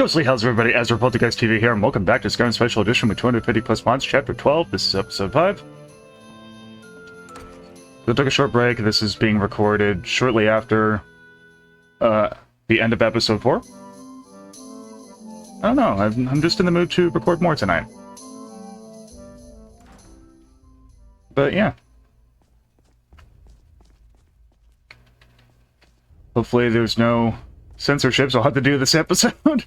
Ghostly, how's everybody? AzurePoltergeistTV here, and welcome back to Skyrim Special Edition with 250 plus mods, Chapter 12. This is Episode 5. So I took a short break. This is being recorded shortly after the end of Episode 4. I don't know, I'm just in the mood to record more tonight. But yeah. Hopefully there's no censorship, so I'll have to do this episode.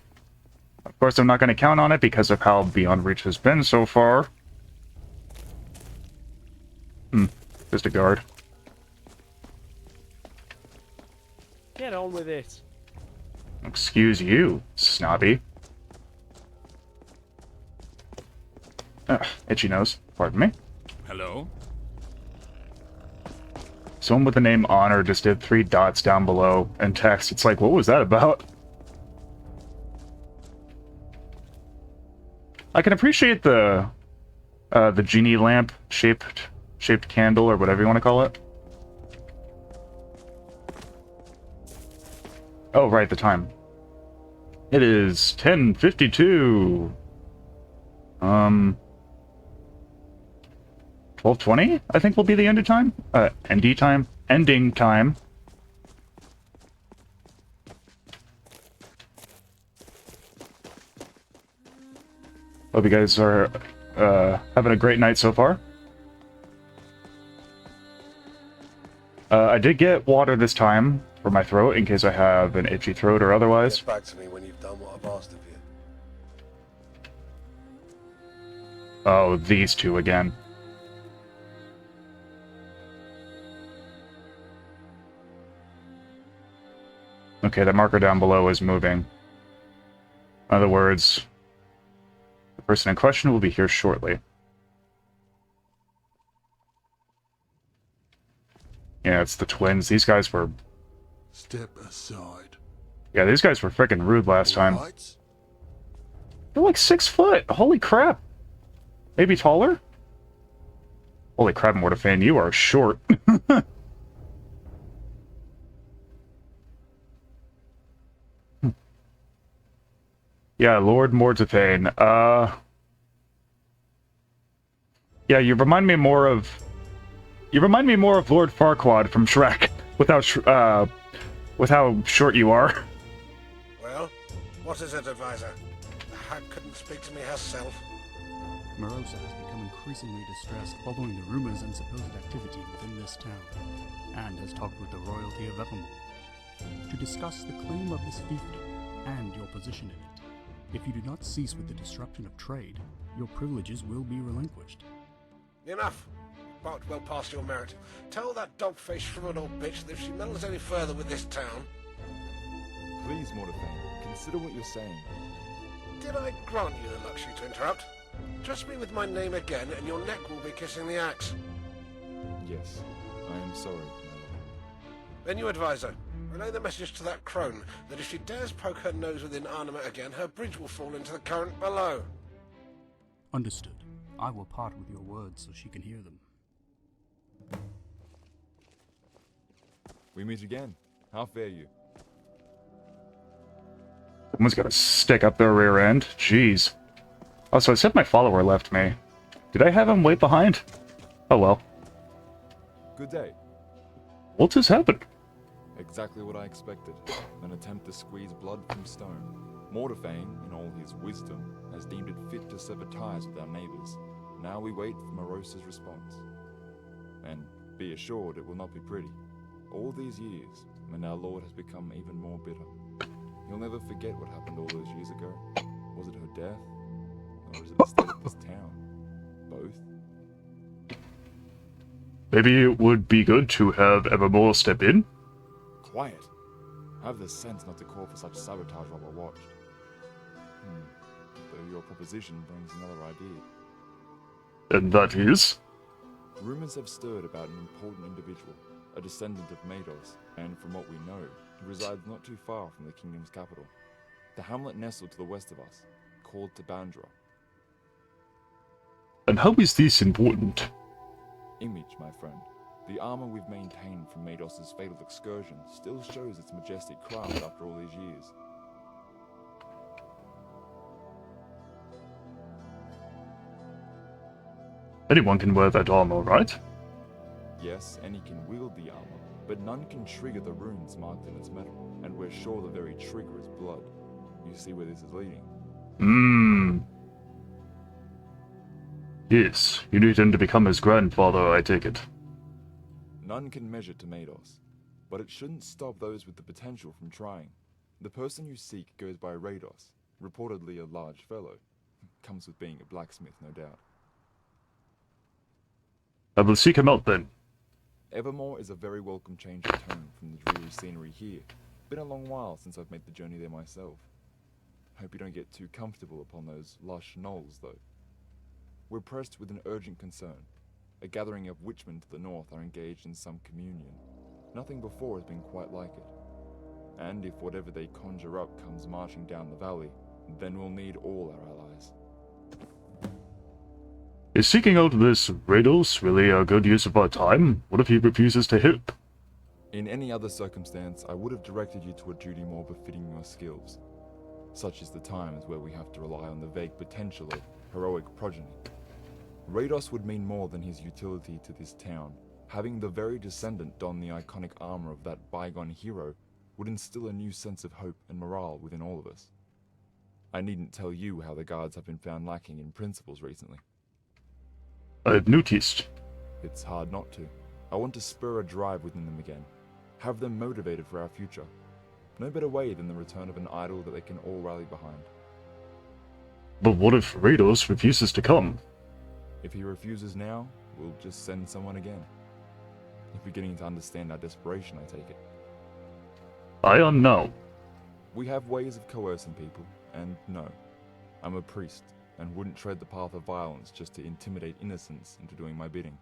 Of course, I'm not going to count on it because of how Beyond Reach has been so far. Just a guard. Get on with it. Excuse you, snobby. Itchy nose. Pardon me. Hello? Someone with the name Honor just did 3 dots down below in text. It's like, what was that about? I can appreciate the genie lamp shaped candle, or whatever you want to call it. Oh, right, the time. It is 10:52. 12:20, I think will be the end of time. Ending time. Hope you guys are having a great night so far. I did get water this time for my throat in case I have an itchy throat or otherwise. Get back to me when you've done what I've asked of you. Oh, these two again. Okay, the marker down below is moving. In other words, the person in question will be here shortly. Yeah, it's the twins. These guys were... Step aside. Yeah, these guys were freaking rude last time. Right? They're like 6 foot. Holy crap. Maybe taller? Holy crap, Mortifane, you are short. Yeah, Lord Mortifane. Yeah, you remind me more of Lord Farquaad from Shrek, with how short you are. Well, what is it, advisor? The hag couldn't speak to me herself. Morosa has become increasingly distressed following the rumors and supposed activity within this town, and has talked with the royalty of Evermore to discuss the claim of this fiefdom and your position in it. If you do not cease with the disruption of trade, your privileges will be relinquished. Enough. Barked well past your merit. Tell that dog-faced shriveled old bitch that if she meddles any further with this town... Please, Mortifane, consider what you're saying. Did I grant you the luxury to interrupt? Trust me with my name again, and your neck will be kissing the axe. Yes, I am sorry, my lord. Then you, advisor, relay the message to that crone that if she dares poke her nose within Arnament again, her bridge will fall into the current below. Understood. I will part with your words so she can hear them. We meet again. How fare you? Someone's got to stick up their rear end. Jeez. Also, I said my follower left me. Did I have him wait behind? Oh well. Good day. What has happened? Exactly what I expected. An attempt to squeeze blood from stone. Mortifane, in all his wisdom, has deemed it fit to sever ties with our neighbors. Now we wait for Morosa's response. And be assured it will not be pretty. All these years, and our Lord has become even more bitter. He'll never forget what happened all those years ago. Was it her death? Or is it the state of this town? Both? Maybe it would be good to have Evermore step in? Quiet. Have the sense not to call for such sabotage while we're watched. Though your proposition brings another idea. And that is? Rumors have stirred about an important individual, a descendant of Mados, and from what we know, he resides not too far from the kingdom's capital. The hamlet nestled to the west of us, called Tabandra. And how is this important? Image, my friend. The armor we've maintained from Mados' fatal excursion still shows its majestic craft after all these years. Anyone can wear that armor, right? Yes, any can wield the armor, but none can trigger the runes marked in its metal, and we're sure the very trigger is blood. You see where this is leading? Hmm. Yes, you need him to become his grandfather, I take it. None can measure to Mados, but it shouldn't stop those with the potential from trying. The person you seek goes by Rados, reportedly a large fellow. Comes with being a blacksmith, no doubt. I will seek him out then. Evermore is a very welcome change of tone from the dreary scenery here. Been a long while since I've made the journey there myself. Hope you don't get too comfortable upon those lush knolls, though. We're pressed with an urgent concern. A gathering of witchmen to the north are engaged in some communion. Nothing before has been quite like it. And if whatever they conjure up comes marching down the valley, then we'll need all our allies. Is seeking out this Rados really a good use of our time? What if he refuses to help? In any other circumstance, I would have directed you to a duty more befitting your skills. Such is the times where we have to rely on the vague potential of heroic progeny. Rados would mean more than his utility to this town. Having the very descendant don the iconic armor of that bygone hero would instill a new sense of hope and morale within all of us. I needn't tell you how the guards have been found lacking in principles recently. I've noticed. It's hard not to. I want to spur a drive within them again. Have them motivated for our future. No better way than the return of an idol that they can all rally behind. But what if Rados refuses to come? If he refuses now, we'll just send someone again. You're beginning to understand our desperation, I take it. I am now. We have ways of coercing people, and no, I'm a priest, and wouldn't tread the path of violence just to intimidate innocents into doing my bidding.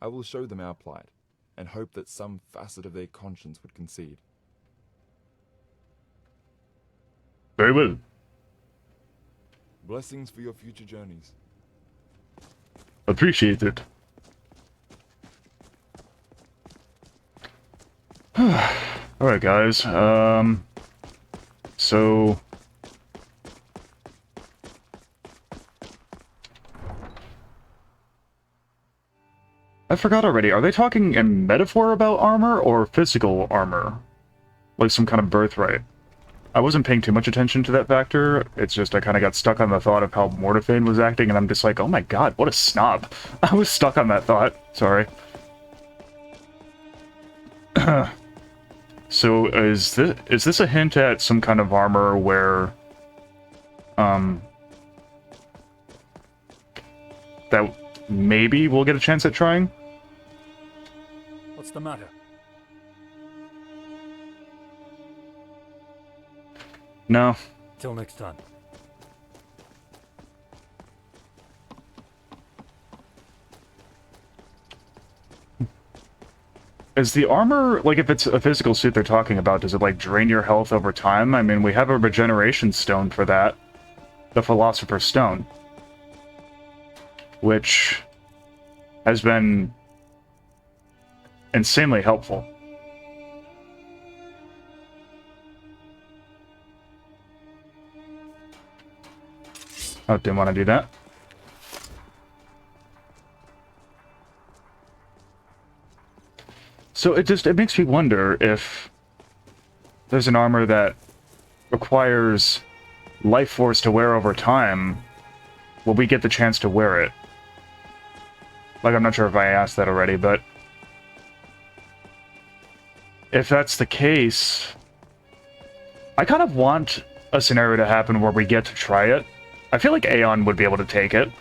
I will show them our plight, and hope that some facet of their conscience would concede. Very well. Blessings for your future journeys. Appreciate it. Alright guys, so... I forgot already, are they talking in metaphor about armor or physical armor? Like some kind of birthright? I wasn't paying too much attention to that factor, it's just I kind of got stuck on the thought of how Mortiphane was acting, and I'm just like, oh my god, what a snob. I was stuck on that thought, sorry. So, is this a hint at some kind of armor where, that maybe we'll get a chance at trying? What's the matter? No. Till next time. Is the armor, like if it's a physical suit they're talking about, does it like drain your health over time? I mean, we have a regeneration stone for that. The Philosopher's Stone. Which has been insanely helpful. Oh, didn't want to do that. So it makes me wonder if there's an armor that requires life force to wear over time, will we get the chance to wear it? Like, I'm not sure if I asked that already, but if that's the case, I kind of want a scenario to happen where we get to try it. I feel like Aeon would be able to take it.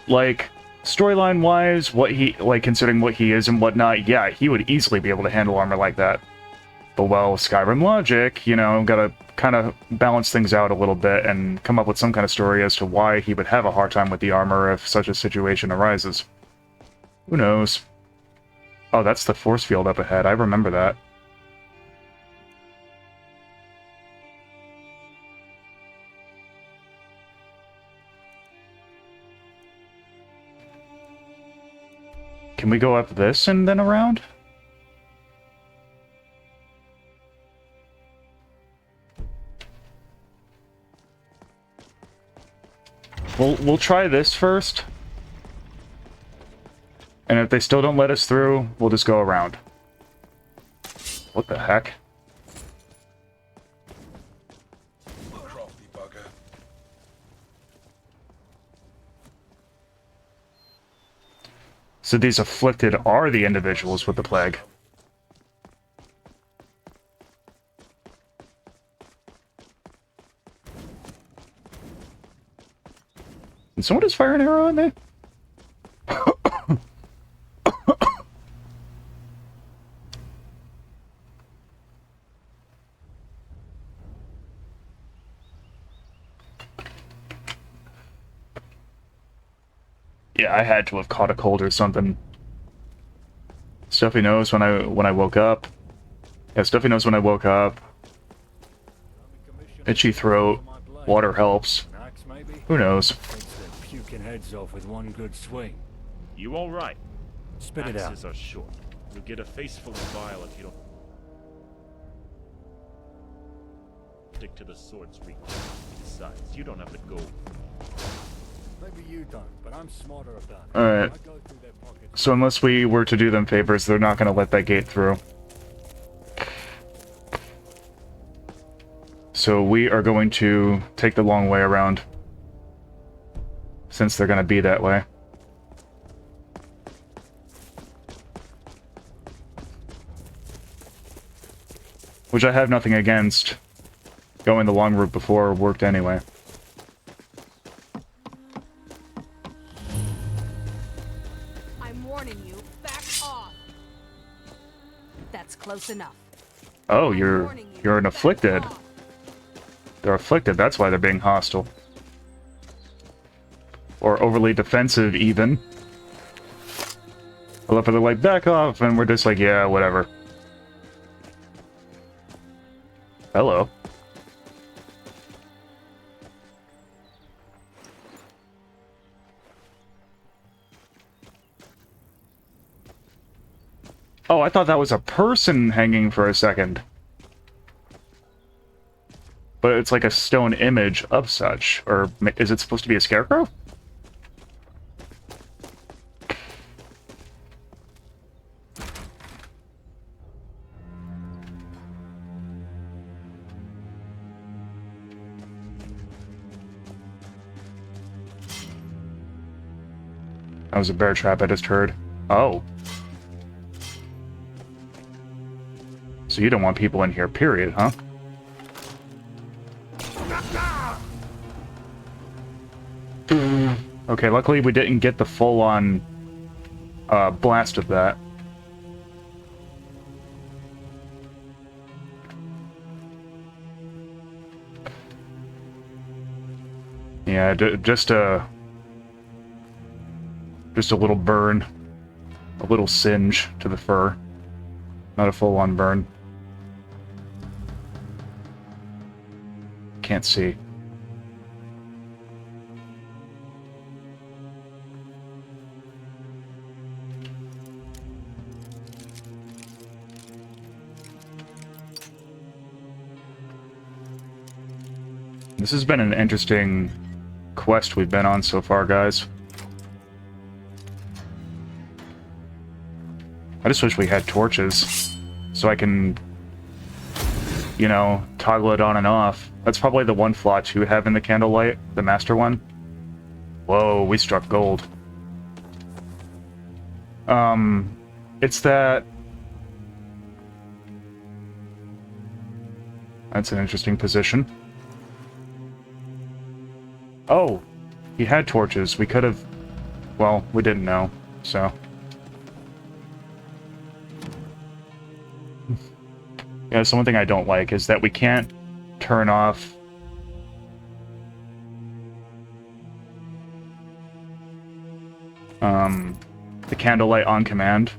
Like, storyline-wise, what he, like, considering what he is and whatnot, yeah, he would easily be able to handle armor like that. But, well, Skyrim logic, you know, gotta kind of balance things out a little bit and come up with some kind of story as to why he would have a hard time with the armor if such a situation arises. Who knows? Oh, that's the force field up ahead. I remember that. Can we go up this and then around? We'll try this first. And if they still don't let us through, we'll just go around. What the heck? Crafty bugger. So these afflicted are the individuals with the plague. Did someone just fire an arrow at me? Yeah, I had to have caught a cold or something. Stuffy knows when I woke up. Yeah, Stuffy knows when I woke up. Itchy throat. Water helps. Who knows? Puking heads off with one good swing. You all right? Spit it out. Axes are short. You'll get a face full of bile if you don't stick to the sword's reach. Besides, you don't have to go. Maybe you don't, but I'm smarter about it. Alright. I go through their pockets. So unless we were to do them favors, they're not going to let that gate through. So we are going to take the long way around. Since they're going to be that way. Which I have nothing against. Going the long route before worked anyway. I'm warning you, back off. That's close enough. Oh, I'm you're warning you, an back afflicted. off. They're afflicted, that's why they're being hostile. Or overly defensive, even. I love how they're like, back off, and we're just like, yeah, whatever. Hello. Oh, I thought that was a person hanging for a second. But it's like a stone image of such. Or is it supposed to be a scarecrow? That was a bear trap I just heard. Oh. So you don't want people in here, period, huh? Okay, luckily we didn't get the full-on blast of that. Yeah, just a little burn. A little singe to the fur. Not a full-on burn. Can't see. This has been an interesting quest we've been on so far, guys. I just wish we had torches, so I can, you know, toggle it on and off. That's probably the one flaw to have in the candlelight, the master one. Whoa, we struck gold. It's that... That's an interesting position. Oh, he had torches. We could have... Well, we didn't know, so... Yeah, so one thing I don't like is that we can't turn off... the candlelight on command.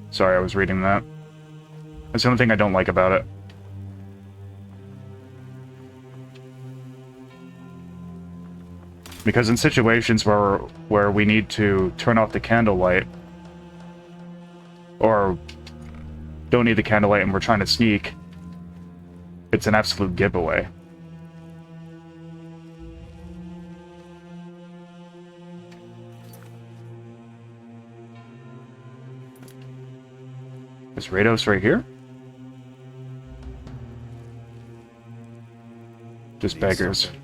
Sorry, I was reading that. That's the only thing I don't like about it. Because in situations where we need to turn off the candlelight, or don't need the candlelight and we're trying to sneak, it's an absolute giveaway. Is Rados right here? Just beggars. Something.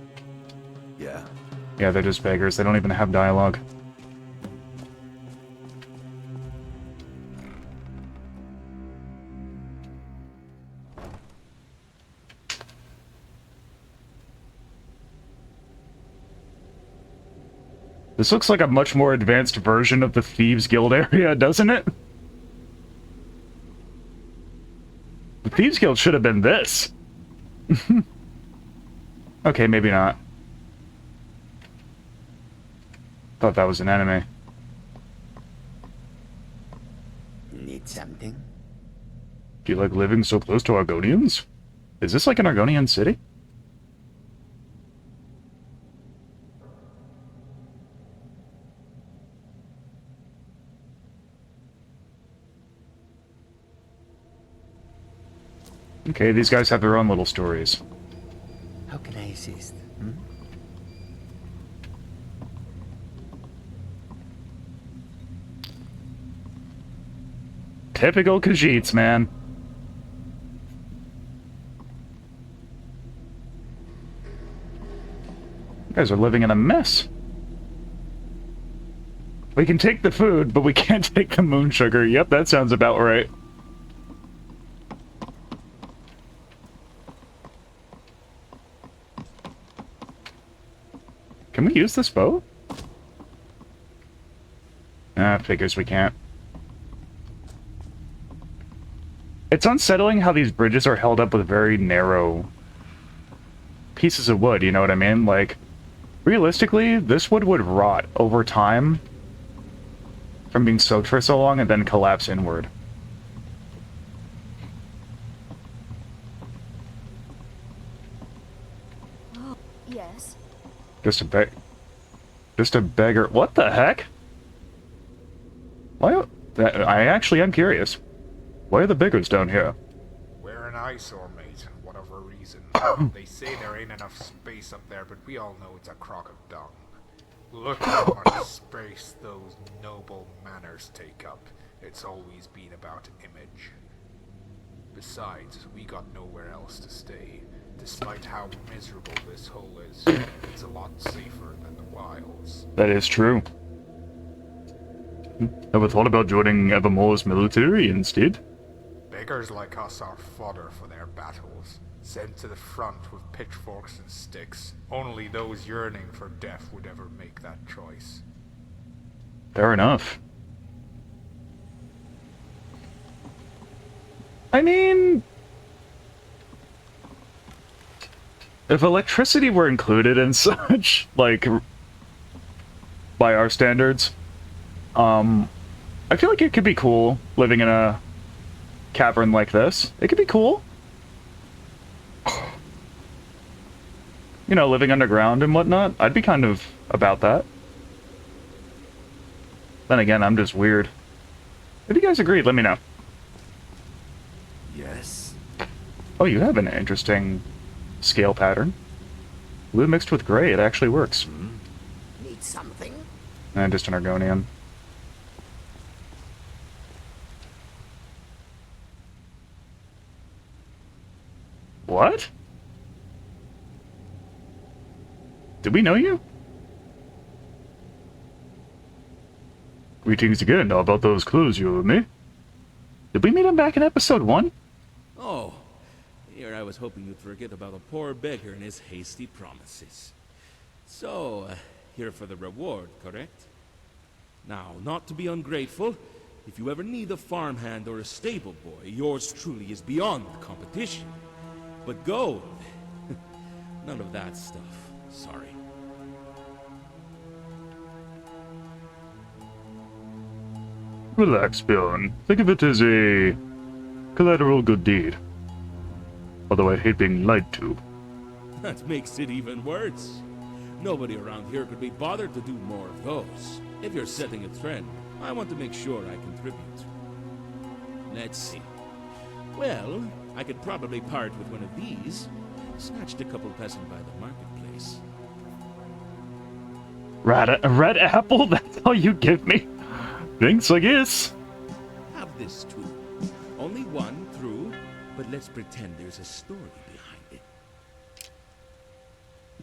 Yeah. Yeah, they're just beggars. They don't even have dialogue. This looks like a much more advanced version of the Thieves Guild area, doesn't it? The Thieves Guild should have been this. Okay, maybe not. Thought that was an enemy. Need something? Do you like living so close to Argonians? Is this like an Argonian city? Okay, these guys have their own little stories. How can I assist? Typical Khajiits, man. You guys are living in a mess. We can take the food, but we can't take the moon sugar. Yep, that sounds about right. Can we use this boat? Ah, figures we can't. It's unsettling how these bridges are held up with very narrow pieces of wood, you know what I mean? Like, realistically, this wood would rot over time from being soaked for so long and then collapse inward. Oh, yes. Just a beggar. What the heck? Why? I actually am curious. Why are the beggars down here? We're an eyesore, mate, whatever reason. They say there ain't enough space up there, but we all know it's a crock of dung. Look how much space those noble manors take up. It's always been about image. Besides, we got nowhere else to stay. Despite how miserable this hole is, it's a lot safer than the wilds. That is true. Ever thought about joining Evermore's military instead? Beggars like us are fodder for their battles, sent to the front with pitchforks and sticks. Only those yearning for death would ever make that choice. Fair enough. I mean, if electricity were included and such, like, by our standards, I feel like it could be cool living in a cavern like this. It could be cool. You know, living underground and whatnot. I'd be kind of about that. Then again, I'm just weird. If you guys agree, let me know. Yes. Oh, you have an interesting scale pattern. Blue mixed with gray, it actually works. Need something? And just an Argonian. What? Did we know you? Greetings again. How about those clues you owe me? Did we meet him back in episode 1? Oh, here I was hoping you'd forget about a poor beggar and his hasty promises. So, here for the reward, correct? Now, not to be ungrateful, if you ever need a farmhand or a stable boy, yours truly is beyond competition. But gold, none of that stuff, sorry. Relax, Bjorn. Think of it as a collateral good deed. Although I hate being lied to. That makes it even worse. Nobody around here could be bothered to do more of those. If you're setting a trend, I want to make sure I contribute. Let's see. Well, I could probably part with one of these. Snatched a couple passing by the marketplace. A red apple? That's all you give me? Thanks, I guess. Have this too. Only one, true, but let's pretend there's a story behind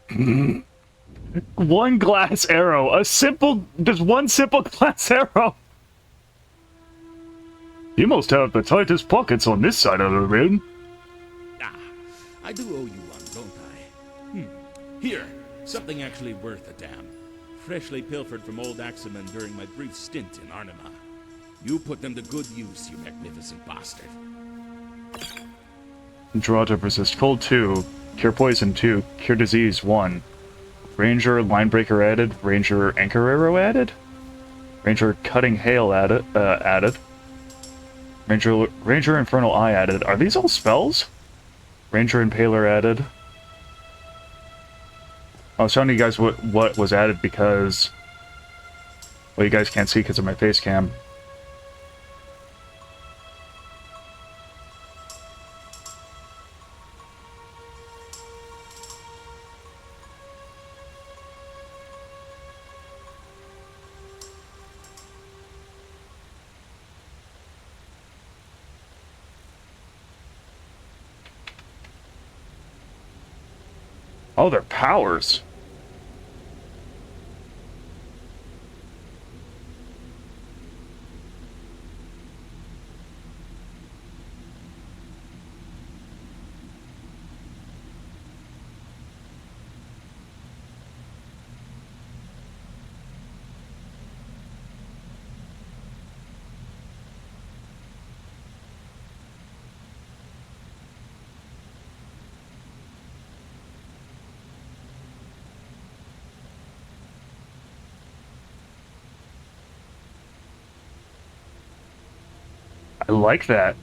it. One glass arrow. Just one simple glass arrow. You must have the tightest pockets on this side of the room. Ah, I do owe you one, don't I? Here, something actually worth a damn. Freshly pilfered from old Axeman during my brief stint in Arnima. You put them to good use, you magnificent bastard. Draw to resist cold 2, cure poison 2, cure disease 1. Ranger linebreaker added, Ranger anchor arrow added, Ranger cutting hail added. Ranger infernal eye added. Are these all spells? Ranger impaler added. I was showing you guys what was added because, well, you guys can't see because of my face cam. Oh, their powers. I like that.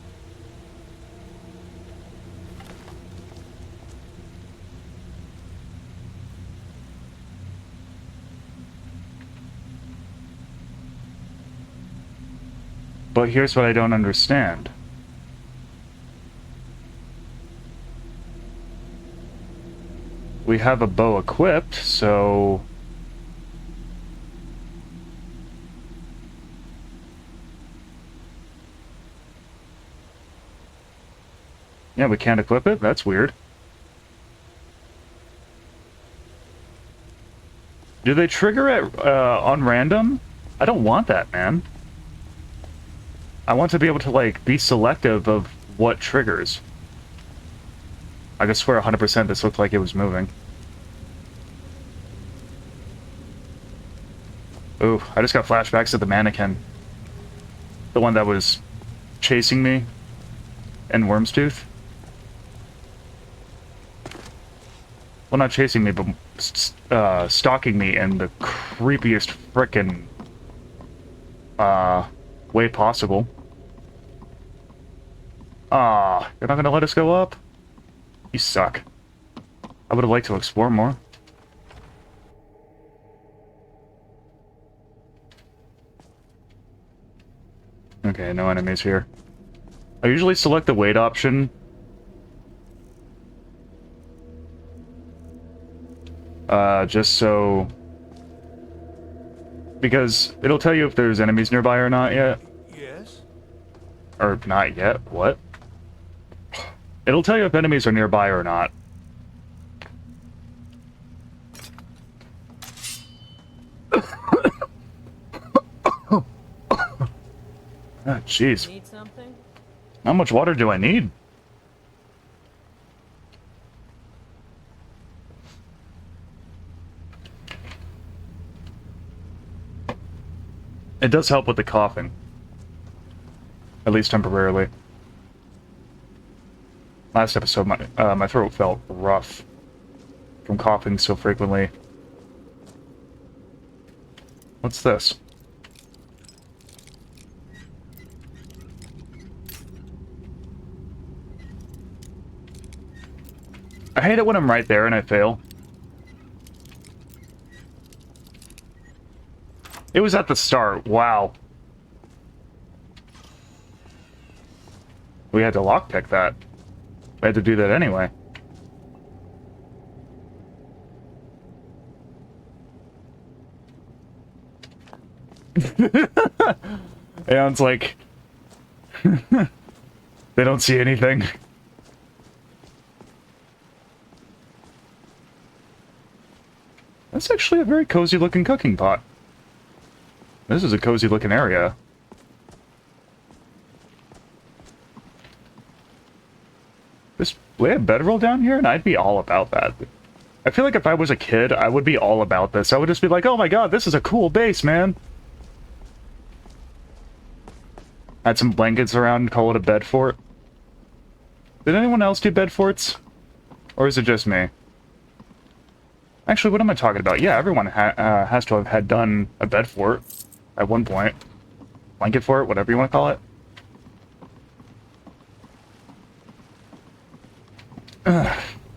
But here's what I don't understand. We have a bow equipped, so... yeah, we can't equip it? That's weird. Do they trigger it on random? I don't want that, man. I want to be able to, like, be selective of what triggers. I can swear 100% this looked like it was moving. Ooh, I just got flashbacks of the mannequin. The one that was chasing me in Wormstooth. Well, not chasing me, but stalking me in the creepiest frickin' way possible. Ah, you're not gonna let us go up? You suck. I would have liked to explore more. Okay, no enemies here. I usually select the wait option. Just so... because it'll tell you if there's enemies nearby or not yet. Yes? Or not yet, what? It'll tell you if enemies are nearby or not. Ah, jeez. Need something? How much water do I need? It does help with the coughing. At least temporarily. Last episode, my throat felt rough from coughing so frequently. What's this? I hate it when I'm right there and I fail. It was at the start. Wow. We had to lockpick that. We had to do that anyway. And it's like... They don't see anything. That's actually a very cozy looking cooking pot. This is a cozy looking area. This we have bedroll down here, and I'd be all about that. I feel like if I was a kid, I would be all about this. I would just be like, oh my god, this is a cool base, man. Add some blankets around, call it a bed fort. Did anyone else do bed forts? Or is it just me? Actually, what am I talking about? Yeah, everyone has to have had done a bed fort at one point. Blanket fort, whatever you want to call it.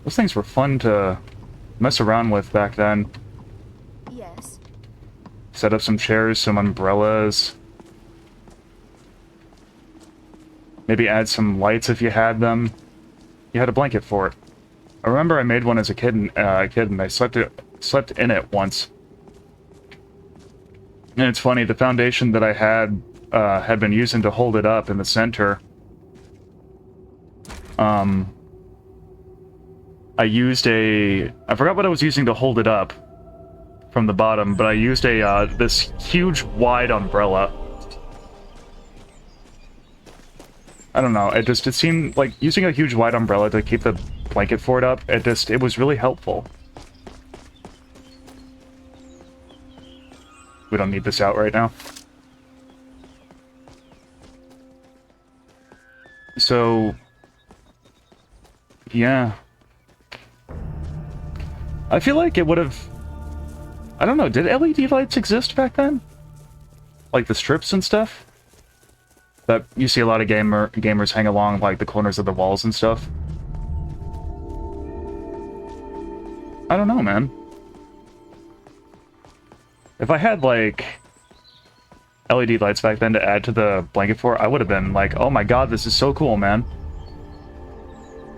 Those things were fun to mess around with back then. Yes. Set up some chairs, some umbrellas. Maybe add some lights if you had them. You had a blanket fort. I remember I made one as a kid, and I slept in it once. And it's funny, the foundation that I had been using to hold it up in the center. I forgot what I was using to hold it up from the bottom, but I used this huge wide umbrella. I don't know, it seemed like using a huge wide umbrella to keep the blanket fort up, it was really helpful. We don't need this out right now. So, yeah. I feel like it would have... I don't know, did LED lights exist back then? Like the strips and stuff? That you see a lot of gamers hang along like the corners of the walls and stuff. I don't know, man. If I had, like, LED lights back then to add to the blanket fort, I would have been like, oh my god, this is so cool, man.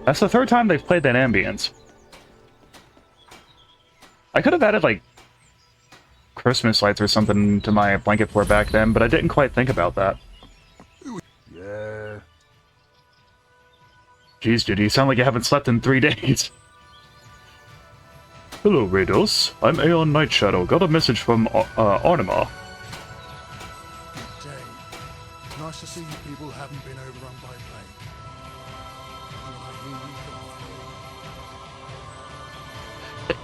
That's the third time they've played that ambience. I could have added, like, Christmas lights or something to my blanket fort back then, but I didn't quite think about that. Yeah. Jeez, dude, you sound like you haven't slept in 3 days. Hello, Rados. I'm Aeon Nightshadow. Got a message from Arnima. Good day. Nice to see you people haven't been overrun by plague. And I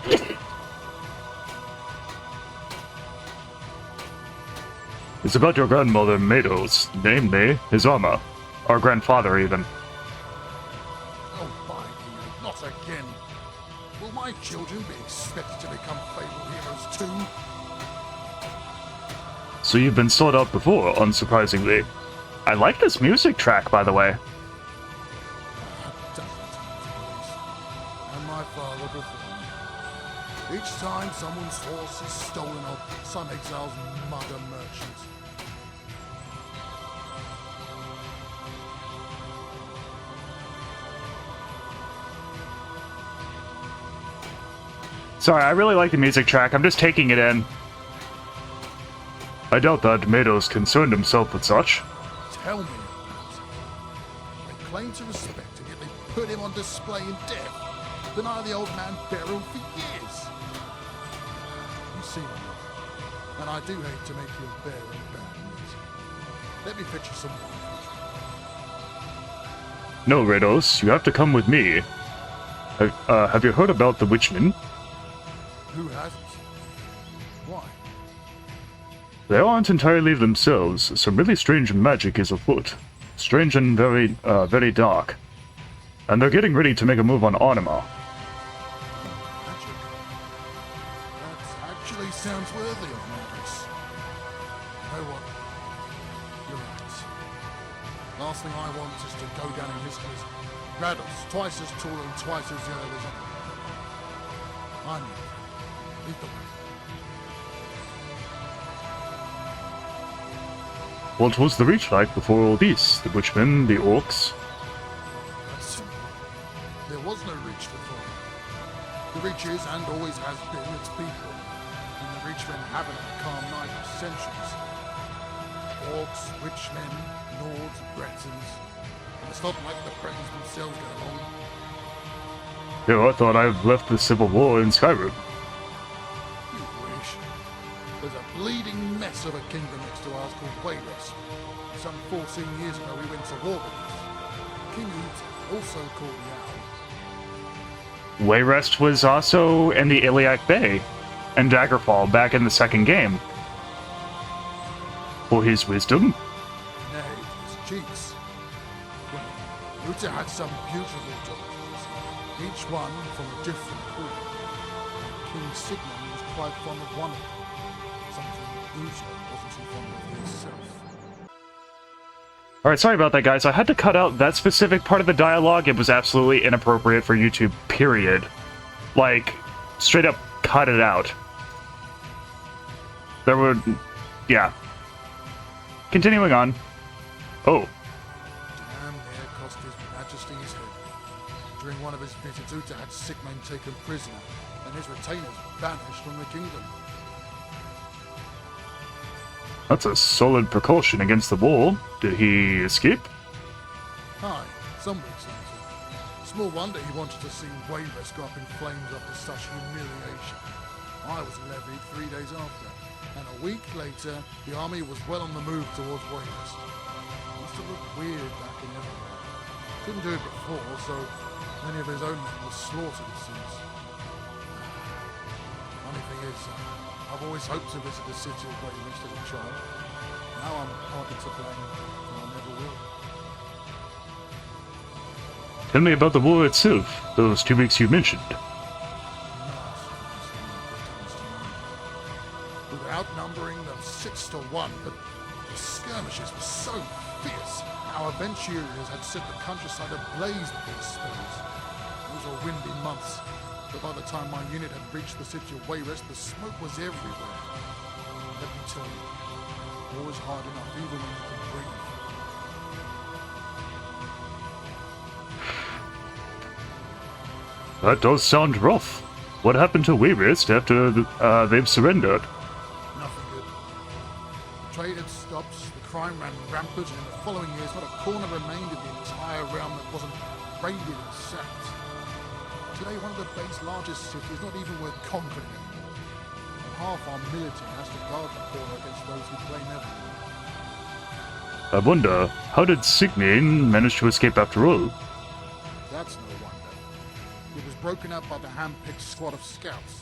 hear you go. It's about your grandmother, Mados, namely, his armor. Our grandfather, even. Oh, by you, not again. Will my children be expected to become fabled heroes too? So you've been sought out before, unsurprisingly. I like this music track, by the way. And my father before me. Each time someone's horse is stolen off some exile's mother merchant. Sorry, I really like the music track. I'm just taking it in. I doubt that Mados concerned himself with such. Tell me about it. They claim to respect him, yet they put him on display in death. Deny the old man burial for years. You see, and I do hate to make you a bearer of bad news. Let me fetch you some wine. No, Rados, you have to come with me. Have you heard about the Witchmen? Who hasn't? Why? They aren't entirely themselves. Some really strange magic is afoot. Strange and very, very dark. And they're getting ready to make a move on Arnima. Magic? That actually sounds worthy of Magus. You know what? You're right. Last thing I want is to go down in history as Rados, twice as tall and twice as yellow as ever. I'm your friend. Lead the way. What was the Reach like before all this? The Witchmen, the Orcs? That's simple. There was no Reach before. The Reach is and always has been its people, and the Reachmen haven't had a calm night for centuries. Orcs, Witchmen, Nords, Bretons, and It's not like the Bretons themselves get along. Yo, I thought I've left the Civil War in Skyrim. You wish. There's a bleeding mess of a kingdom next to ours called Wayrest. Some 14 years ago we went to war with it. King Ut, also called the Owl. Wayrest was also in the Iliac Bay and Daggerfall back in the second game. For his wisdom? Nay, his cheeks. Well, Uta had some beautiful daughters, each one from a different queen. King Sigmund was quite fond of one of them, something Uta wasn't too fond of himself. Alright, sorry about that, guys. I had to cut out that specific part of the dialogue. It was absolutely inappropriate for YouTube, period. Like, straight up cut it out. There were... yeah. Continuing on. Oh. Damn near cost his majesty his head. During one of his visits, Uta had Sigmund taken prisoner, and his retainers banished from the kingdom. That's a solid precaution against the war. Did he escape? Aye, some weeks later. Small wonder he wanted to see Wayrest go up in flames after such humiliation. I was levied 3 days after, and a week later, the army was well on the move towards Wayrest. Must have looked weird back in Evermore. Couldn't do it before, so many of his own men were slaughtered, it seems. Funny thing is, I've always hoped to visit the city of Wayrest as a child. Now I'm partly to blame, and I never will. Tell me about the war itself, those 2 weeks you mentioned. We were outnumbering them 6-1, but the skirmishes were so fierce. Our adventurers had set the countryside ablaze with these spells. Those were windy months, but by the time my unit had reached the city of Wayrest, the smoke was everywhere. Let me tell you, war is hard enough even when you can breathe. That does sound rough. What happened to Wayrest after they've surrendered? Nothing good. The trade had stopped, the crime ran rampant, and in the following years not a corner remained in the entire realm that wasn't raided and sacked. Today, one of the base's largest cities is not even worth conquering anymore. And half our military has to guard the border against those who claim everything. I wonder, how did Sigmund manage to escape after all? That's no wonder. It was broken up by the hand-picked squad of scouts.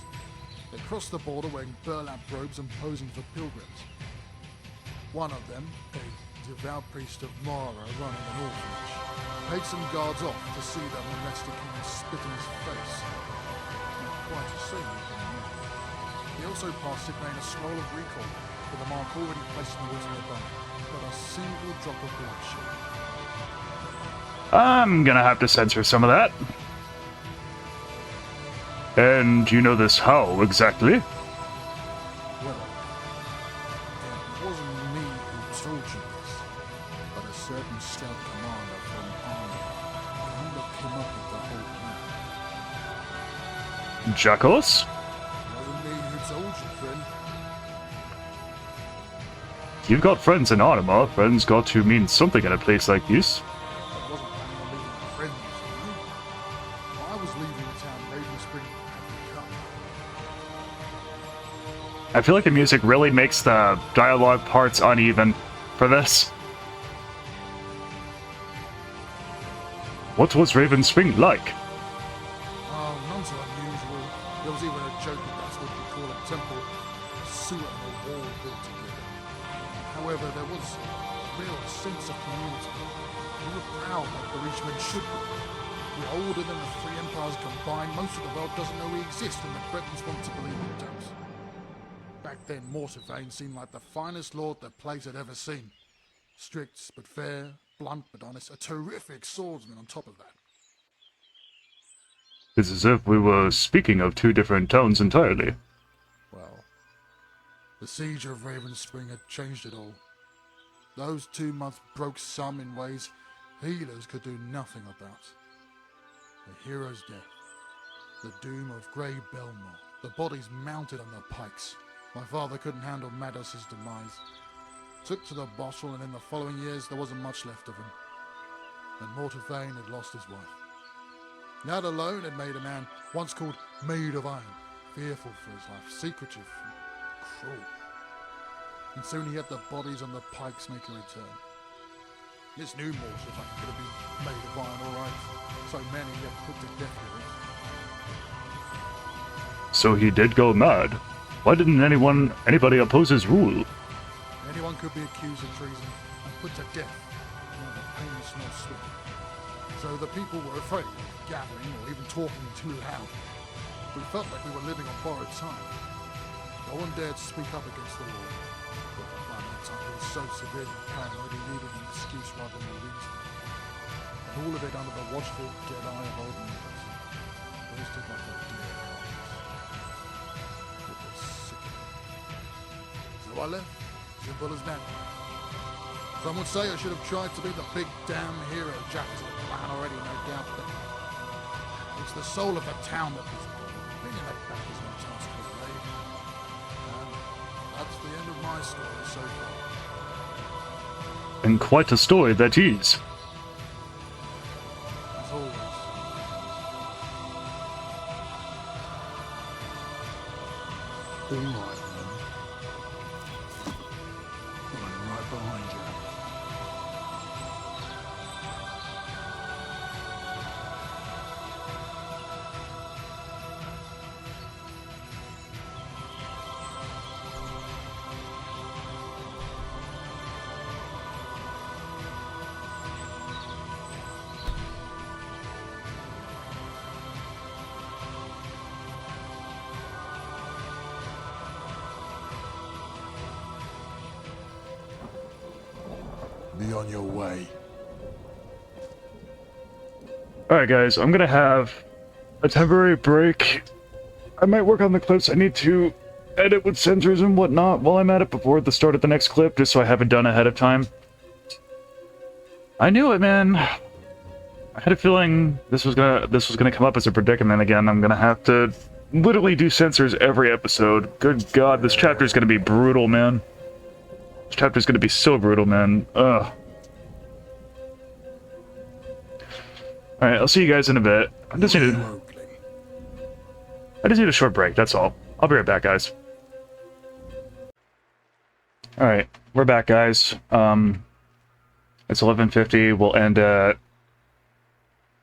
They crossed the border wearing burlap robes and posing for pilgrims. One of them, a devout priest of Mara running an orphanage, paid some guards off to see the molested king and spit in his face. Not quite a scene you can imagine. He also passed Sigmund a scroll of recall with a mark already placed in the water nearby, not a single drop of blood shed. I'm gonna have to censor some of that. And you know this how, exactly? Well, it wasn't me who told you this, but a certain scout commander from army kind of came up with the whole plan. Jackos? Wasn't me who told you, friend. You've got friends in Arnima. Friends got to mean something in a place like this. I wasn't planning on leaving friends, you know. I was leaving town Ravenspring had become. I feel like the music really makes the dialogue parts uneven for this. What was Raven Spring like? Oh, none so unusual. There was even a joke that that's what we call a temple, a sewer and a wall built together. However, there was a real sense of community. We were proud like the Reachmen should be. We're older than the three empires combined. Most of the world doesn't know we exist, and the Bretons want to believe we don't. Back then, Mortarvane seemed like the finest lord the place had ever seen. Strict but fair, blunt but honest, a terrific swordsman on top of that. It's as if we were speaking of 2 different towns entirely. Well, the siege of Ravenspring had changed it all. Those 2 months broke some in ways healers could do nothing about. The hero's death, the doom of Grey Belmore, the bodies mounted on the pikes. My father couldn't handle Mados's demise. Took to the bottle, and in the following years there wasn't much left of him. and Mortafane had lost his wife. That alone had made a man once called Maid of Iron fearful for his life, secretive and cruel. And soon he had the bodies on the pikes make a return. This new Mortafane could have been Maid of Iron, all right. So many he had put to death with it. So he did go mad. Why didn't anybody oppose his rule? Anyone could be accused of treason and put to death. The painless not sweet. So the people were afraid of gathering or even talking too loud. We felt like we were living on borrowed time. No one dared speak up against the law. But by that time he was so severely paranoid he needed an excuse rather than a reason. And all of it under the watchful dead eye of old neighbors. Roasted like a deer carcass. It was sickening. So I left. Simple as that. Some would say I should have tried to be the big damn hero Jack has a plan already, no doubt, but it's the soul of the town that was bringing that back is no task for Blade. And that's the end of my story so far. And quite a story that is. As always. All right, then. I'm right behind you. Be on your way. Alright guys, I'm gonna have a temporary break. I might work on the clips I need to edit with censors and whatnot while I'm at it before the start of the next clip, just so I have it done ahead of time. I knew it, man. I had a feeling this was gonna come up as a predicament again. I'm gonna have to literally do censors every episode. Good God, this chapter is gonna be brutal, man. This chapter is gonna be so brutal, man. Ugh. Alright, I'll see you guys in a bit. I just need a short break, that's all. I'll be right back, guys. Alright, we're back, guys. It's 11:50. We'll end at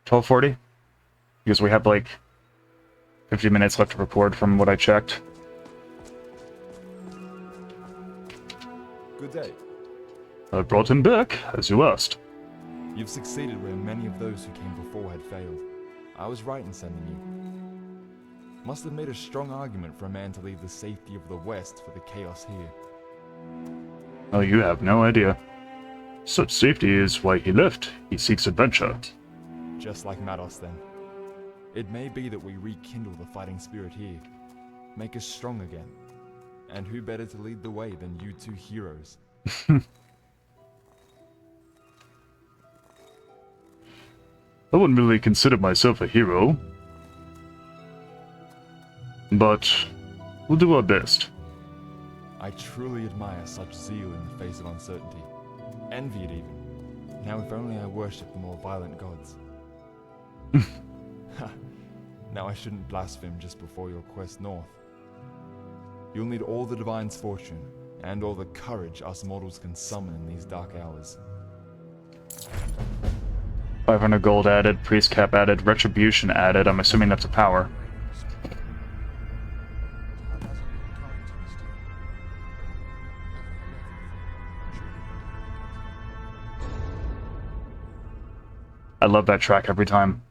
12:40. Because we have, like, 50 minutes left to record from what I checked. Good day. I brought him back, as you asked. You've succeeded where many of those who came before had failed. I was right in sending you. Must have made a strong argument for a man to leave the safety of the West for the chaos here. Oh, you have no idea. Such safety is why he left. He seeks adventure. Just like Mados, then. It may be that we rekindle the fighting spirit here. Make us strong again. And who better to lead the way than you two heroes? I wouldn't really consider myself a hero. But we'll do our best. I truly admire such zeal in the face of uncertainty. Envy it even. Now if only I worshipped the more violent gods. Now I shouldn't blaspheme just before your quest north. You'll need all the Divine's fortune, and all the courage us mortals can summon in these dark hours. 500 gold added, priest cap added, retribution added. I'm assuming that's a power. I love that track every time.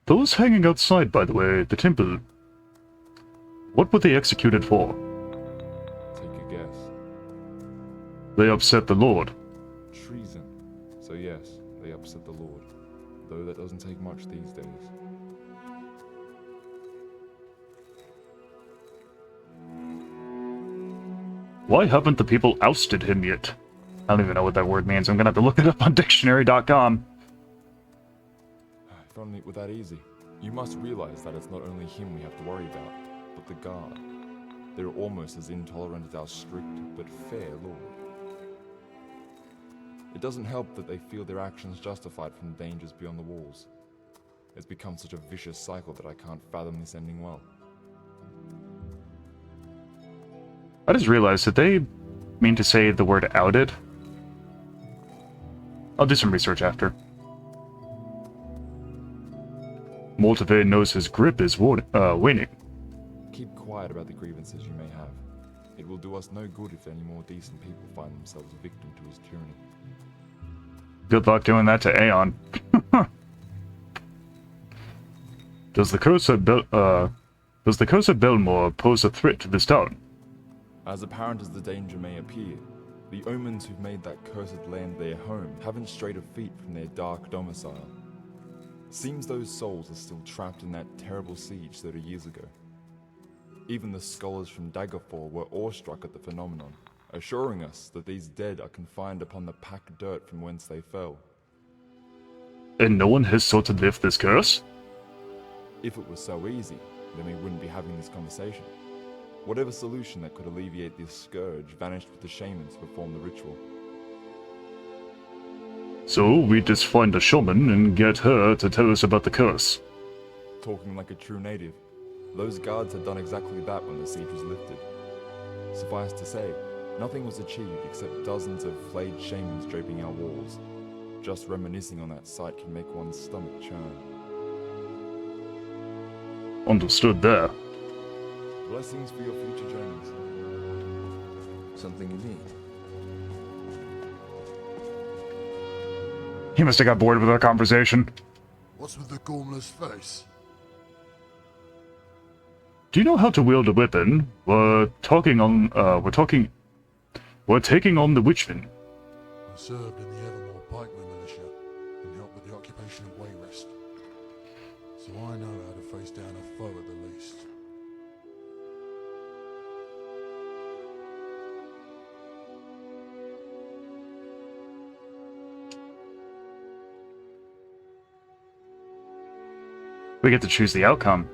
Those hanging outside, by the way, the temple. What were they executed for? Take a guess. They upset the Lord. Treason. So yes, they upset the Lord. Though that doesn't take much these days. Why haven't the people ousted him yet? I don't even know what that word means. I'm gonna have to look it up on dictionary.com. If only it were that easy. You must realize that it's not only him we have to worry about, but the guard. They're almost as intolerant as our strict but fair law. It doesn't help that they feel their actions justified from dangers beyond the walls. It's become such a vicious cycle that I can't fathom this ending well. I just realized, did they mean to say the word outed? I'll do some research after. Mortevay knows his grip is waning. Keep quiet about the grievances you may have. It will do us no good if any more decent people find themselves victim to his tyranny. Good luck doing that to Aeon. Does the curse of Belmore pose a threat to this town? As apparent as the danger may appear, the omens who've made that cursed land their home haven't strayed a feet from their dark domicile. Seems those souls are still trapped in that terrible siege 30 years ago. Even the scholars from Daggerfall were awestruck at the phenomenon, assuring us that these dead are confined upon the packed dirt from whence they fell. And no one has sought to lift this curse? If it was so easy, then we wouldn't be having this conversation. Whatever solution that could alleviate this scourge vanished with the shamans who performed the ritual. So we just find a shaman and get her to tell us about the curse. Talking like a true native, those guards had done exactly that when the siege was lifted. Suffice to say, nothing was achieved except dozens of flayed shamans draping our walls. Just reminiscing on that sight can make one's stomach churn. Understood there. Blessings for your future journeys. Something you need? He must have got bored with our conversation. What's with the gormless face? Do you know how to wield a weapon? We're taking on the Witchmen. I served in the Evermore Pikeman militia and helped with the occupation of Wayrest. So I know how to face down a foe at the least. We get to choose the outcome.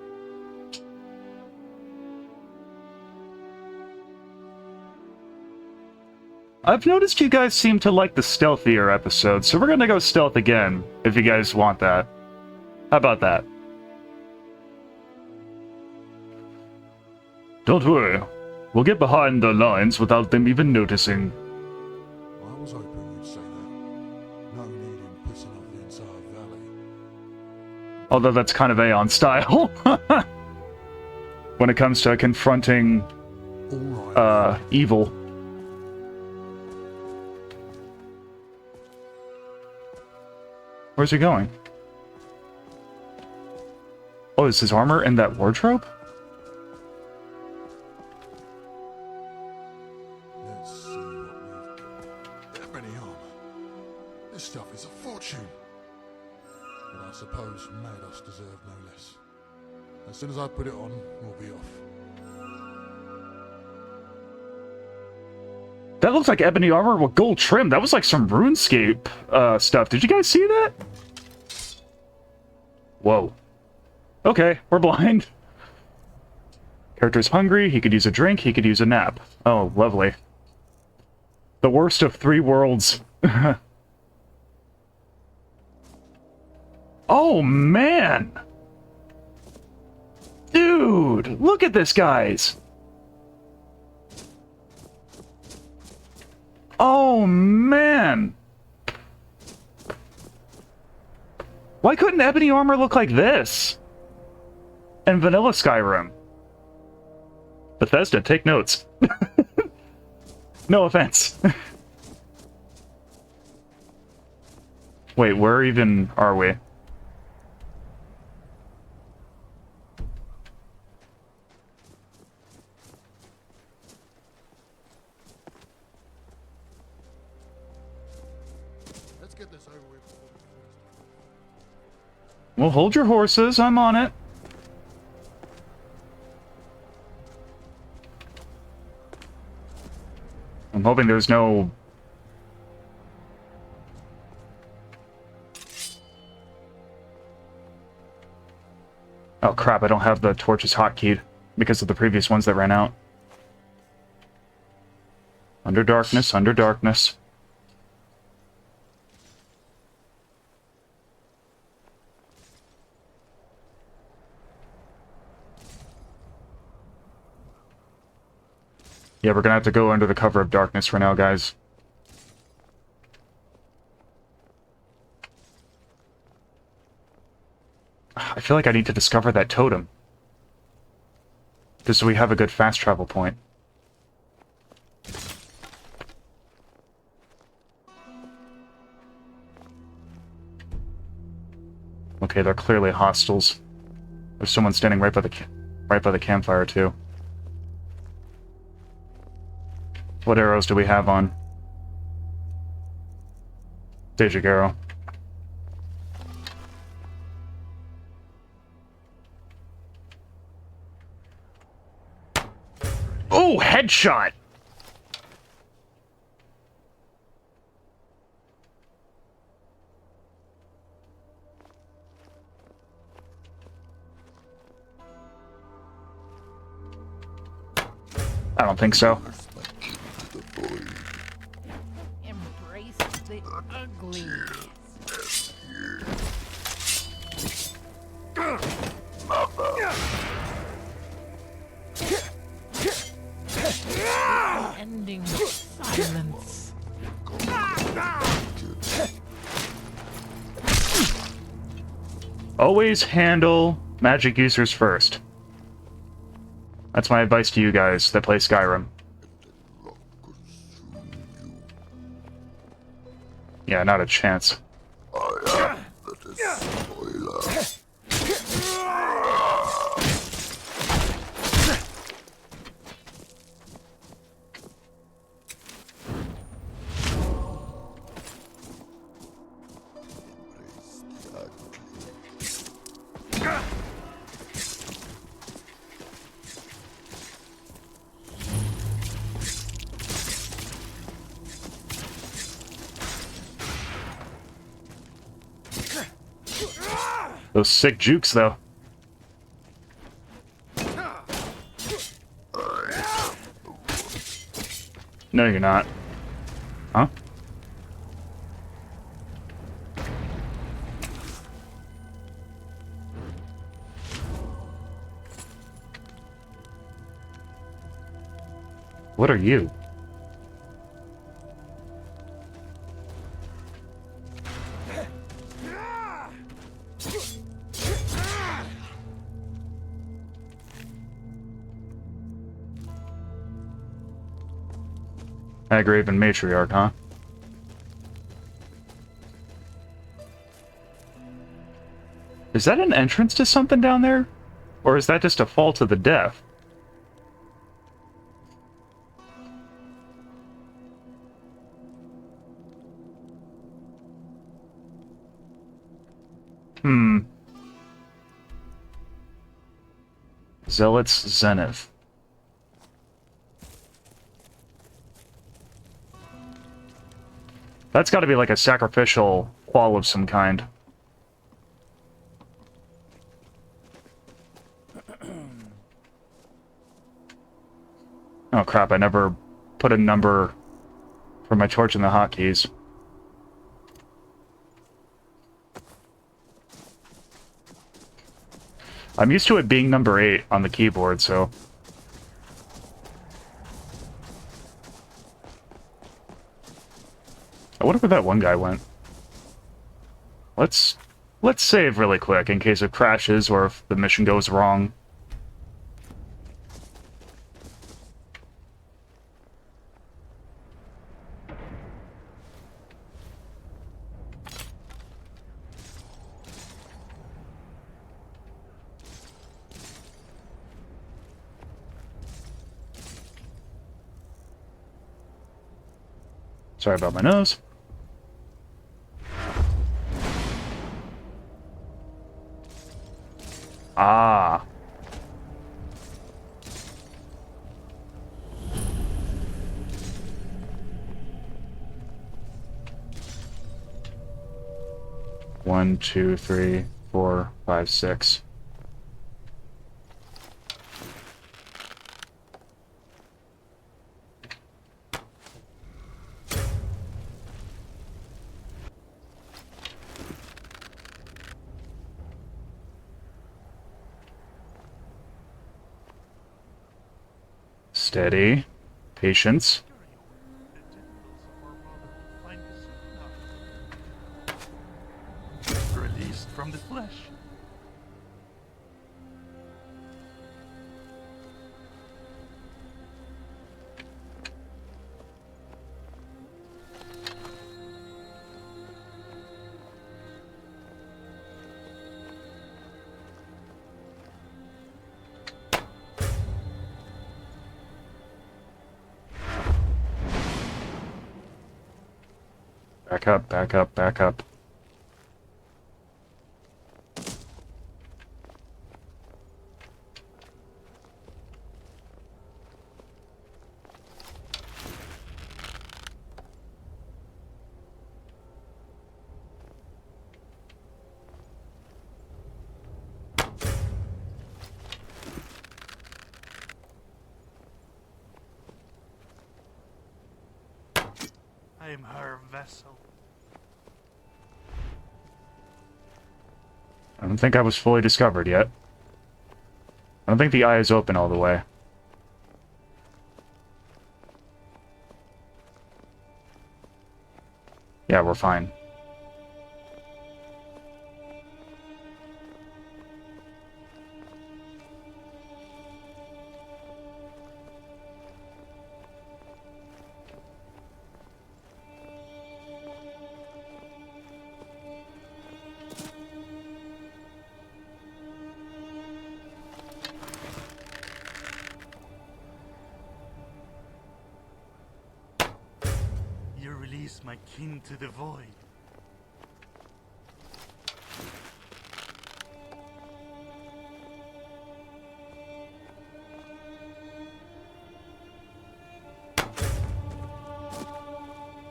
I've noticed you guys seem to like the stealthier episodes, so we're gonna go stealth again, if you guys want that. How about that? Don't worry. We'll get behind the lines without them even noticing. I was hoping you'd say that. No need in pissing off the entire valley. Although that's kind of Aeon style. When it comes to confronting evil. Where's he going? Oh, is his armor in that wardrobe? Let's see what we've got. Ebony armor. This stuff is a fortune. But I suppose Mados deserve no less. As soon as I put it on, we'll be off. That looks like ebony armor with gold trim. That was like some RuneScape stuff. Did you guys see that? Whoa. Okay, we're blind. Character's hungry. He could use a drink. He could use a nap. Oh, lovely. The worst of three worlds. Oh, man! Dude! Look at this, guys! Oh, man! Why couldn't ebony armor look like this? And vanilla Skyrim. Bethesda, take notes. No offense. Wait, where even are we? Let's get this over with. Well, hold your horses. I'm on it. I'm hoping there's no... Oh crap, I don't have the torches hotkeyed because of the previous ones that ran out. Under darkness, under darkness. Yeah, we're gonna have to go under the cover of darkness for now, guys. I feel like I need to discover that totem. Just so we have a good fast travel point. Okay, they're clearly hostiles. There's someone standing right by the campfire too. What arrows do we have on? Dajic arrow. Oh, headshot! I don't think so. Embrace the ugly. Ending with silence. Always handle magic users first. That's my advice to you guys that play Skyrim. Yeah, not a chance. Those sick jukes, though. No, you're not. Huh? What are you? Agraven Matriarch, huh? Is that an entrance to something down there? Or is that just a fall to the death? Zealots Zenith. That's got to be like a sacrificial qual of some kind. Oh crap, I never put a number for my torch in the hotkeys. I'm used to it being number 8 on the keyboard, so... I wonder where that one guy went. Let's save really quick in case it crashes or if the mission goes wrong. Sorry about my nose. Ah. One, two, three, 4, 5, 6. Steady. Patience. Released from the flesh. Back up, back up, back up. I am her vessel. I don't think I was fully discovered yet. I don't think the eye is open all the way. Yeah, we're fine. You release my kin to the void.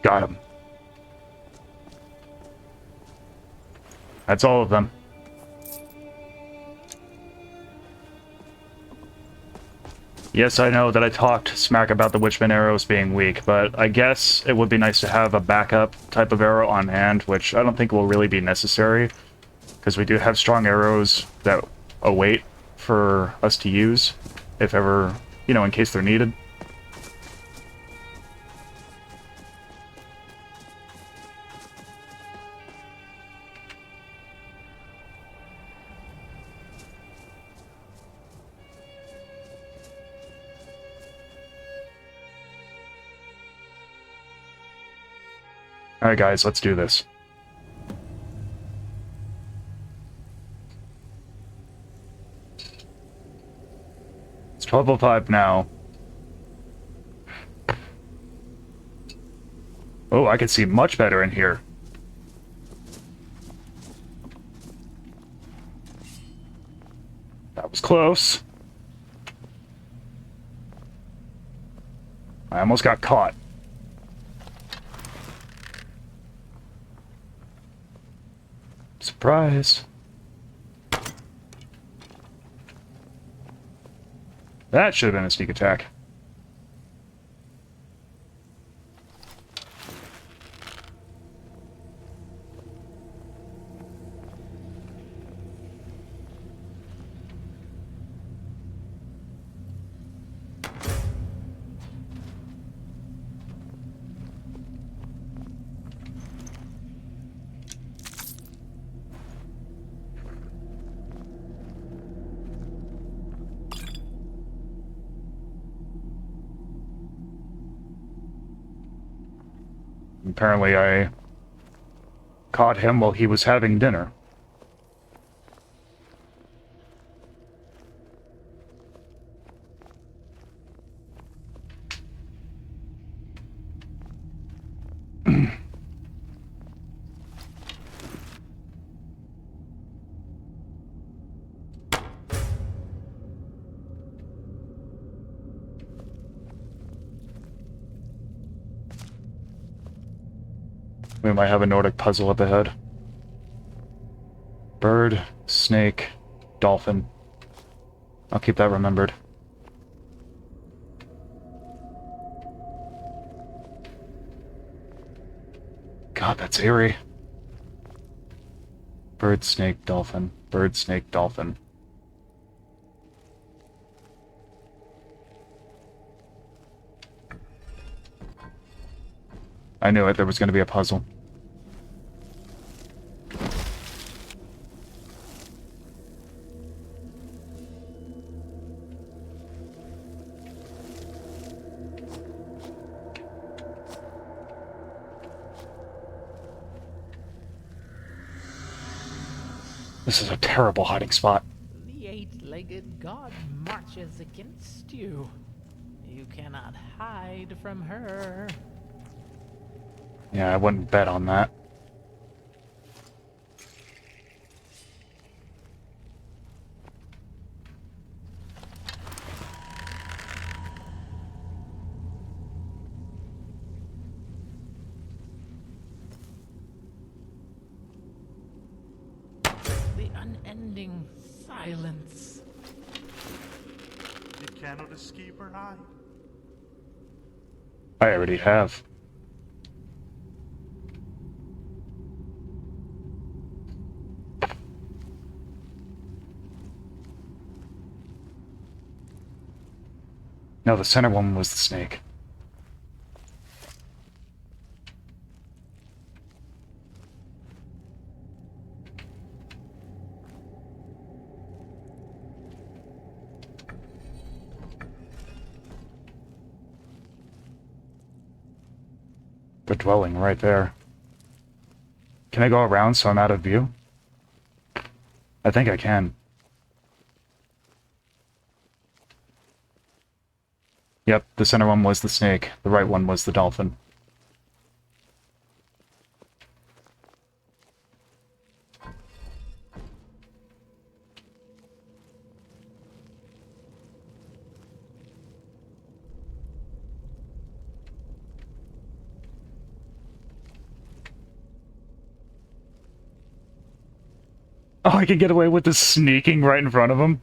Got him. That's all of them. Yes, I know that I talked smack about the Witchman arrows being weak, but I guess it would be nice to have a backup type of arrow on hand, which I don't think will really be necessary, because we do have strong arrows that await for us to use, if ever, you know, in case they're needed. Alright guys, let's do this. It's 12:05 now. Oh, I can see much better in here. That was close. I almost got caught. Surprise. That should have been a sneak attack. Apparently I caught him while he was having dinner. We might have a Nordic puzzle up ahead. Bird, snake, dolphin. I'll keep that remembered. God, that's eerie. Bird, snake, dolphin. Bird, snake, dolphin. I knew it. There was going to be a puzzle. This is a terrible hiding spot. The eight-legged god marches against you. You cannot hide from her. Yeah, I wouldn't bet on that. The unending silence. You cannot escape her eye. I already have. No, the center one was the snake. The dwelling right there. Can I go around so I'm out of view? I think I can. Yep, the center one was the snake. The right one was the dolphin. Oh, I can get away with this sneaking right in front of him?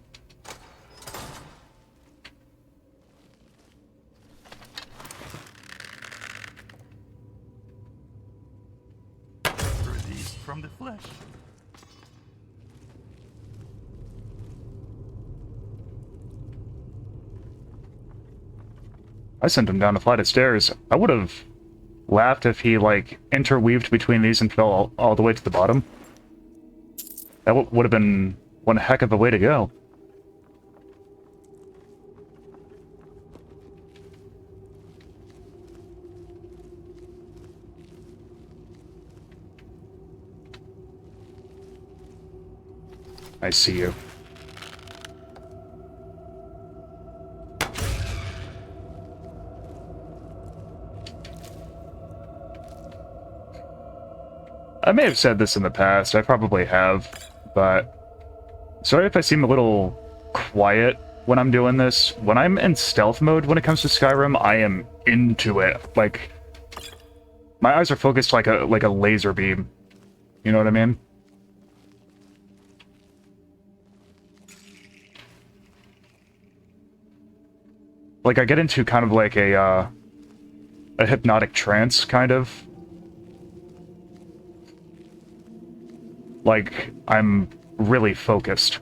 Released from the flesh. I sent him down a flight of stairs. I would have laughed if he, like, interweaved between these and fell all the way to the bottom. That would have been one heck of a way to go. I see you. I may have said this in the past, I probably have, but sorry if I seem a little quiet when I'm doing this. When I'm in stealth mode when it comes to Skyrim, I am into it. Like, my eyes are focused like a laser beam. You know what I mean? Like, I get into kind of like a hypnotic trance, kind of. Like, I'm really focused.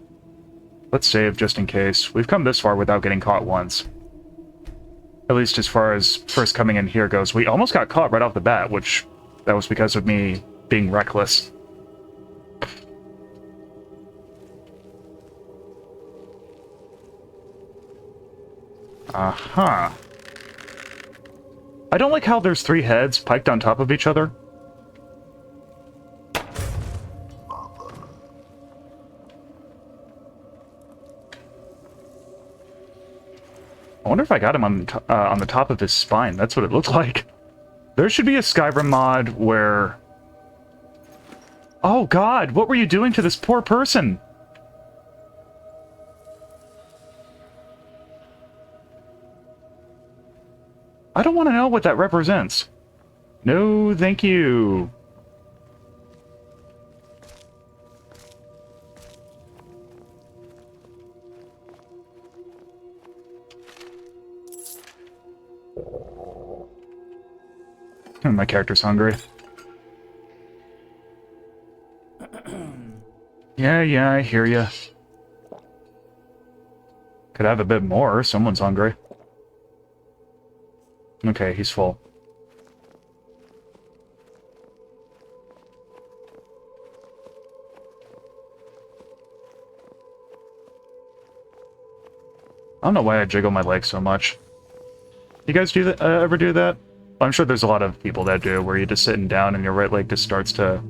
Let's save just in case. We've come this far without getting caught once. At least as far as first coming in here goes. We almost got caught right off the bat, which that was because of me being reckless. Uh-huh. I don't like how there's 3 heads piked on top of each other. I wonder if I got him on the top of his spine. That's what it looked like. There should be a Skyrim mod where... Oh god, what were you doing to this poor person? I don't want to know what that represents. No, thank you. My character's hungry. Yeah, I hear ya. Could have a bit more. Someone's hungry. Okay, he's full. I don't know why I jiggle my legs so much. You guys do that? Ever do that? I'm sure there's a lot of people that do, where you're just sitting down and your right leg just starts to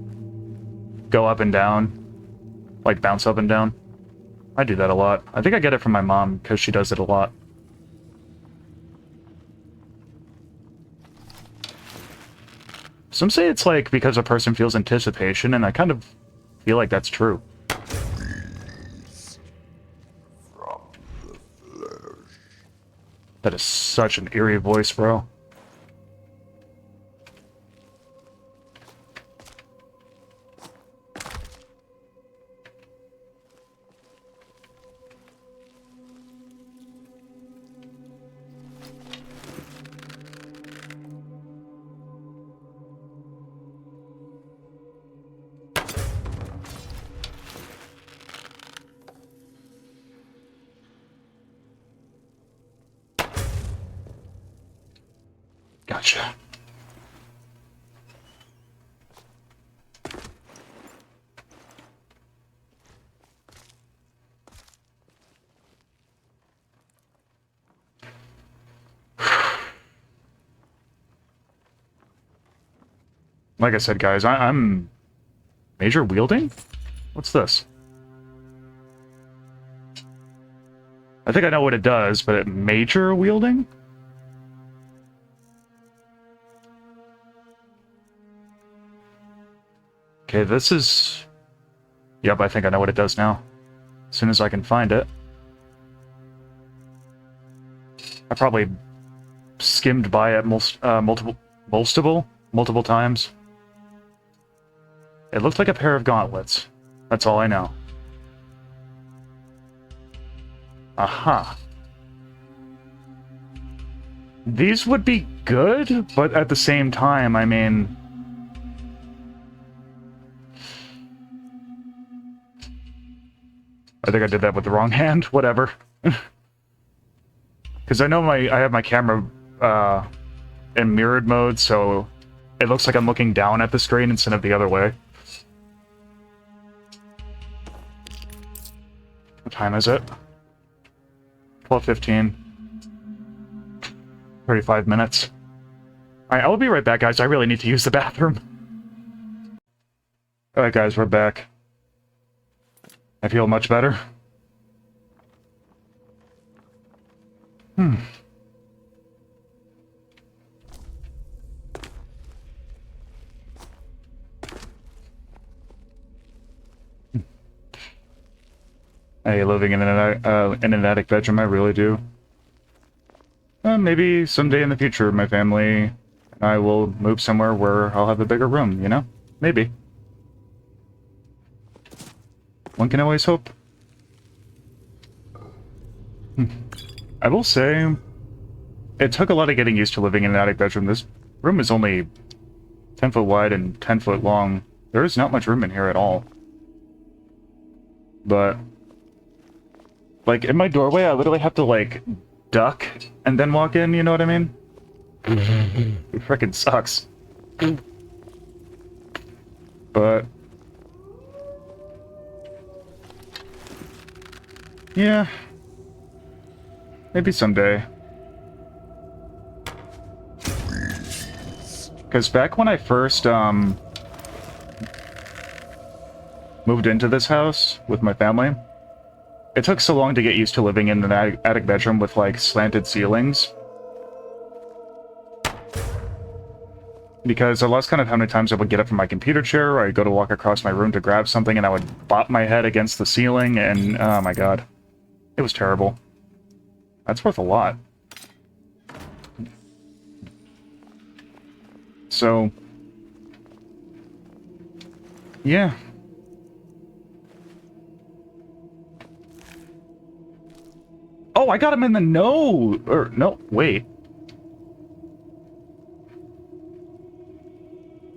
go up and down. Like, bounce up and down. I do that a lot. I think I get it from my mom, because she does it a lot. Some say it's like because a person feels anticipation, and I kind of feel like that's true. That is such an eerie voice, bro. Gotcha. Like I said, guys, I'm major wielding? What's this? I think I know what it does, but major wielding? Okay, this is... Yep, I think I know what it does now. As soon as I can find it. I probably skimmed by it multiple times. It looked like a pair of gauntlets. That's all I know. Aha. These would be good, but at the same time, I mean... I think I did that with the wrong hand. Whatever. Because I know I have my camera in mirrored mode, so it looks like I'm looking down at the screen instead of the other way. What time is it? 12:15. 35 minutes. Alright, I will be right back, guys. I really need to use the bathroom. Alright, guys, we're back. I feel much better. Hey, living in an attic bedroom, I really do. Maybe someday in the future, my family and I will move somewhere where I'll have a bigger room, you know? Maybe. One can always hope. I will say, it took a lot of getting used to living in an attic bedroom. This room is only 10 foot wide and 10 foot long. There is not much room in here at all. But, like, in my doorway, I literally have to, like, duck and then walk in, you know what I mean? It frickin' sucks. But... yeah. Maybe someday. Because back when I first, moved into this house with my family, it took so long to get used to living in an attic bedroom with, like, slanted ceilings. Because I lost count of how many times I would get up from my computer chair, or I'd go to walk across my room to grab something, and I would bop my head against the ceiling, and oh my god. It was terrible. That's worth a lot. So... yeah. Oh, I got him in the nose! Or, no, wait.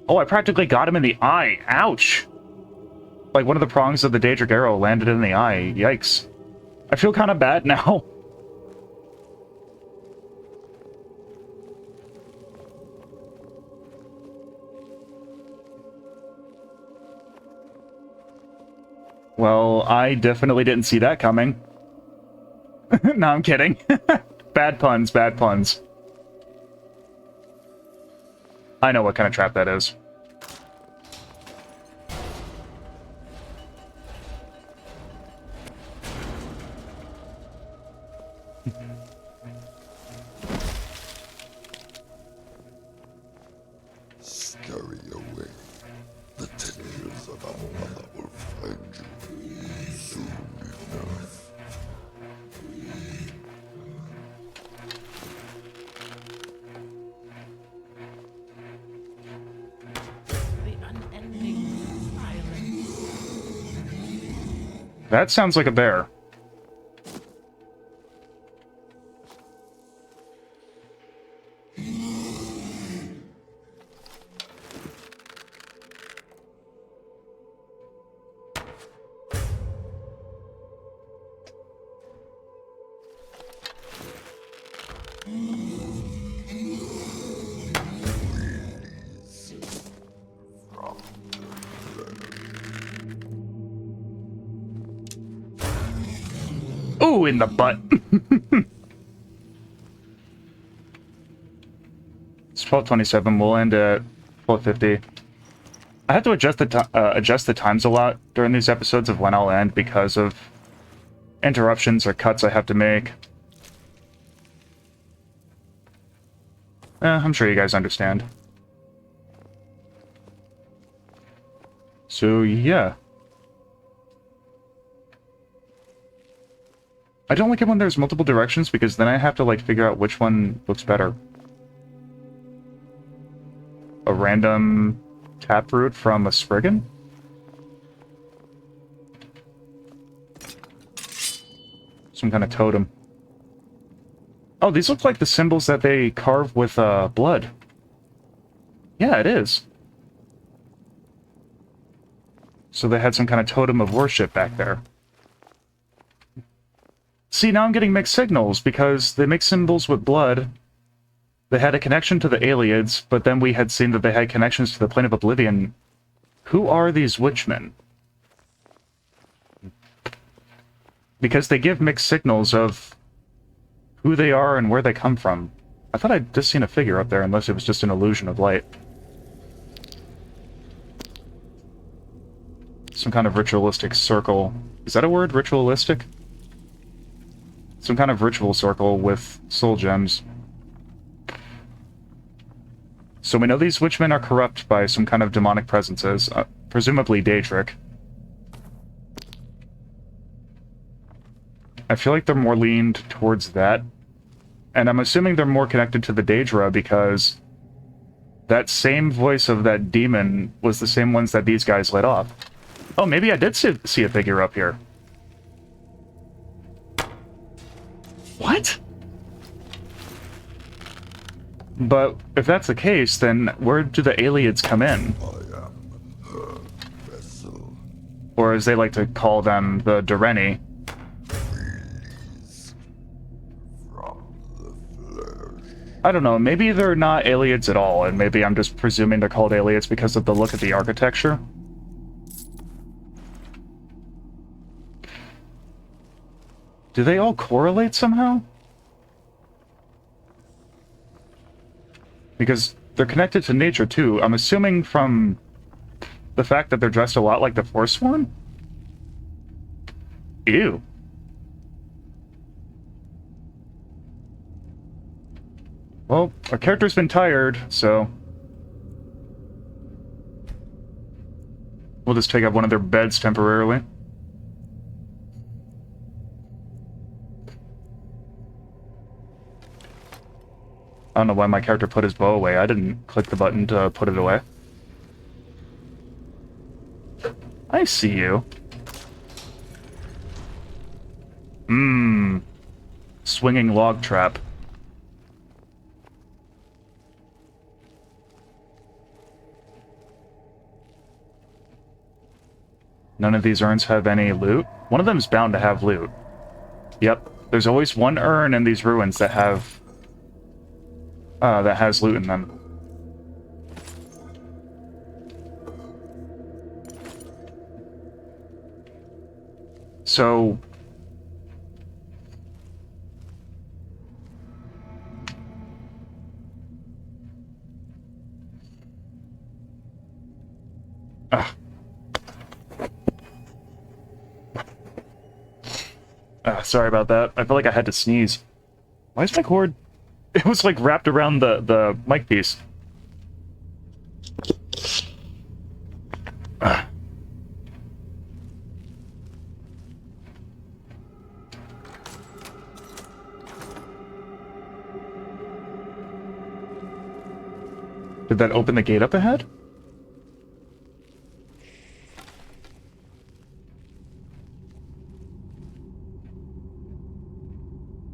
Oh, I practically got him in the eye. Ouch! Like, one of the prongs of the Daedric arrow landed in the eye. Yikes. I feel kind of bad now. Well, I definitely didn't see that coming. No, I'm kidding. Bad puns, bad puns. I know what kind of trap that is. Scurry away. The tendrils of our mother will find you soon enough. The unending silence. That sounds like a bear. Ooh, in the butt. It's 12:27. We'll end at 12:50. I have to adjust the times a lot during these episodes of when I'll end because of interruptions or cuts I have to make. I'm sure you guys understand. So, yeah. I don't like it when there's multiple directions because then I have to, like, figure out which one looks better. A random taproot from a Spriggan? Some kind of totem. Oh, these look like the symbols that they carve with blood. Yeah, it is. So they had some kind of totem of worship back there. See, now I'm getting mixed signals because they make symbols with blood. They had a connection to the Aliens, but then we had seen that they had connections to the Plane of Oblivion. Who are these witchmen? Because they give mixed signals of who they are and where they come from. I thought I'd just seen a figure up there, unless it was just an illusion of light. Some kind of ritualistic circle. Is that a word? Ritualistic? Some kind of ritual circle with soul gems. So we know these witchmen are corrupt by some kind of demonic presences, presumably Daedric. I feel like they're more leaned towards that. And I'm assuming they're more connected to the Daedra because that same voice of that demon was the same ones that these guys let off. Oh, maybe I did see a figure up here. What? But if that's the case, then where do the aliens come in? I am her vessel. Or as they like to call them, the Dureni. Freeze from the flesh. I don't know, maybe they're not aliens at all, and maybe I'm just presuming they're called aliens because of the look of the architecture. Do they all correlate somehow? Because they're connected to nature too. I'm assuming from the fact that they're dressed a lot like the Forsworn? Ew. Well, our character's been tired, so we'll just take up one of their beds temporarily. I don't know why my character put his bow away. I didn't click the button to put it away. I see you. Swinging log trap. None of these urns have any loot. One of them is bound to have loot. Yep. There's always one urn in these ruins that has loot in them. So Sorry about that. I felt like I had to sneeze. Why is my cord... It was like wrapped around the mic piece. Ugh. Did that open the gate up ahead?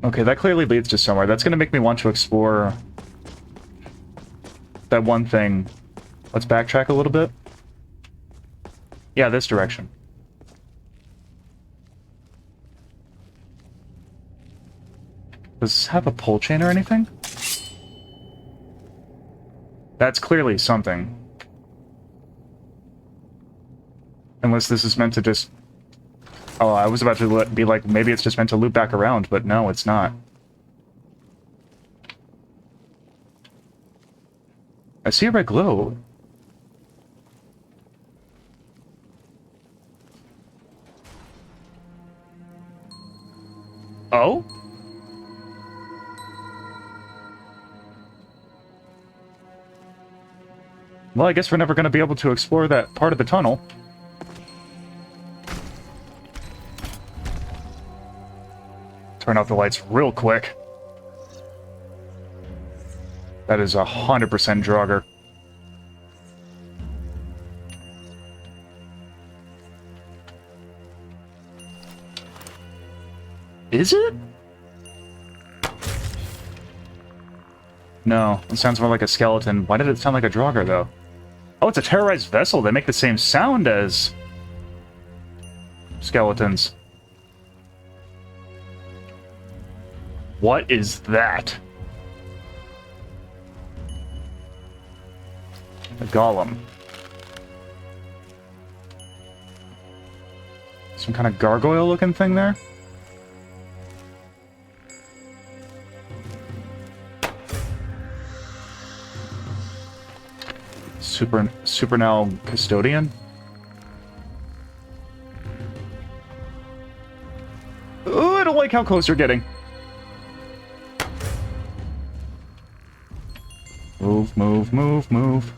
Okay, that clearly leads to somewhere. That's gonna make me want to explore that one thing. Let's backtrack a little bit. Yeah, this direction. Does this have a pull chain or anything? That's clearly something. Unless this is meant to just... Oh, I was about to be like, maybe it's just meant to loop back around, but no, it's not. I see a red glow. Oh? Well, I guess we're never going to be able to explore that part of the tunnel. Turn off the lights real quick. That is 100% Draugr. Is it? No, it sounds more like a skeleton. Why did it sound like a Draugr, though? Oh, it's a terrorized vessel. They make the same sound as skeletons. What is that? A golem. Some kind of gargoyle-looking thing there? Supernal Custodian? Oh, I don't like how close you're getting. Move, move, move, move.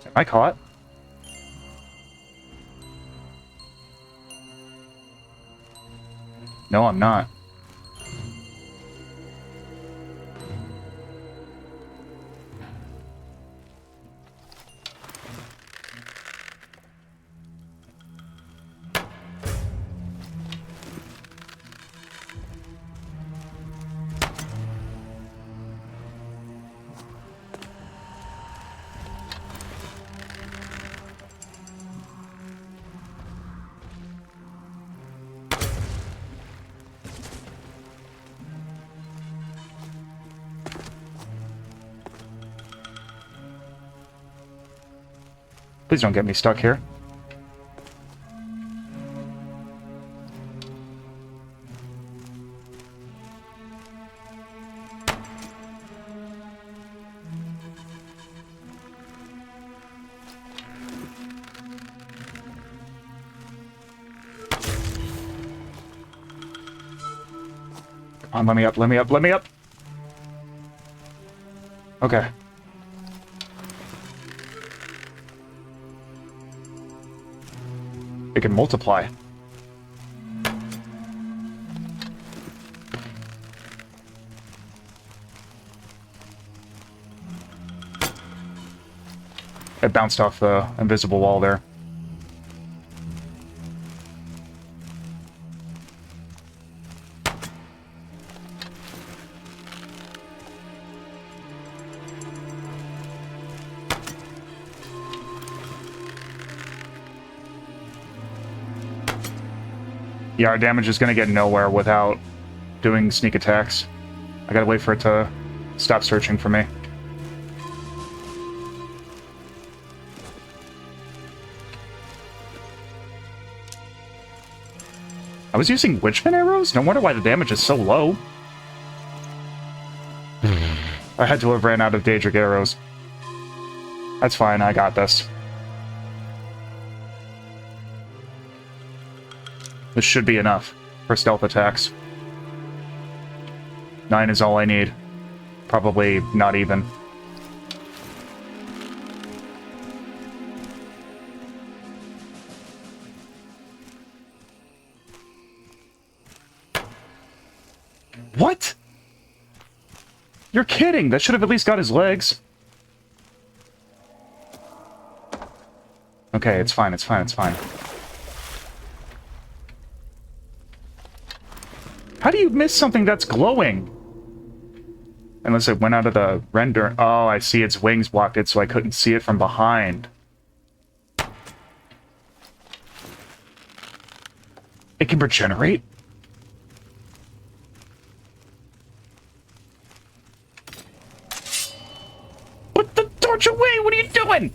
Am I caught? No, I'm not. Please don't get me stuck here. Come on, let me up, let me up, let me up! Okay. It can multiply. It bounced off the invisible wall there. Yeah, our damage is going to get nowhere without doing sneak attacks. I gotta wait for it to stop searching for me. I was using Witchman arrows? No wonder why the damage is so low. I had to have ran out of Daedric arrows. That's fine, I got this. This should be enough for stealth attacks. 9 is all I need. Probably not even. What? You're kidding! That should have at least got his legs. Okay, it's fine, it's fine, it's fine. How do you miss something that's glowing? Unless it went out of the render. Oh, I see its wings blocked it, so I couldn't see it from behind. It can regenerate? Put the torch away! What are you doing?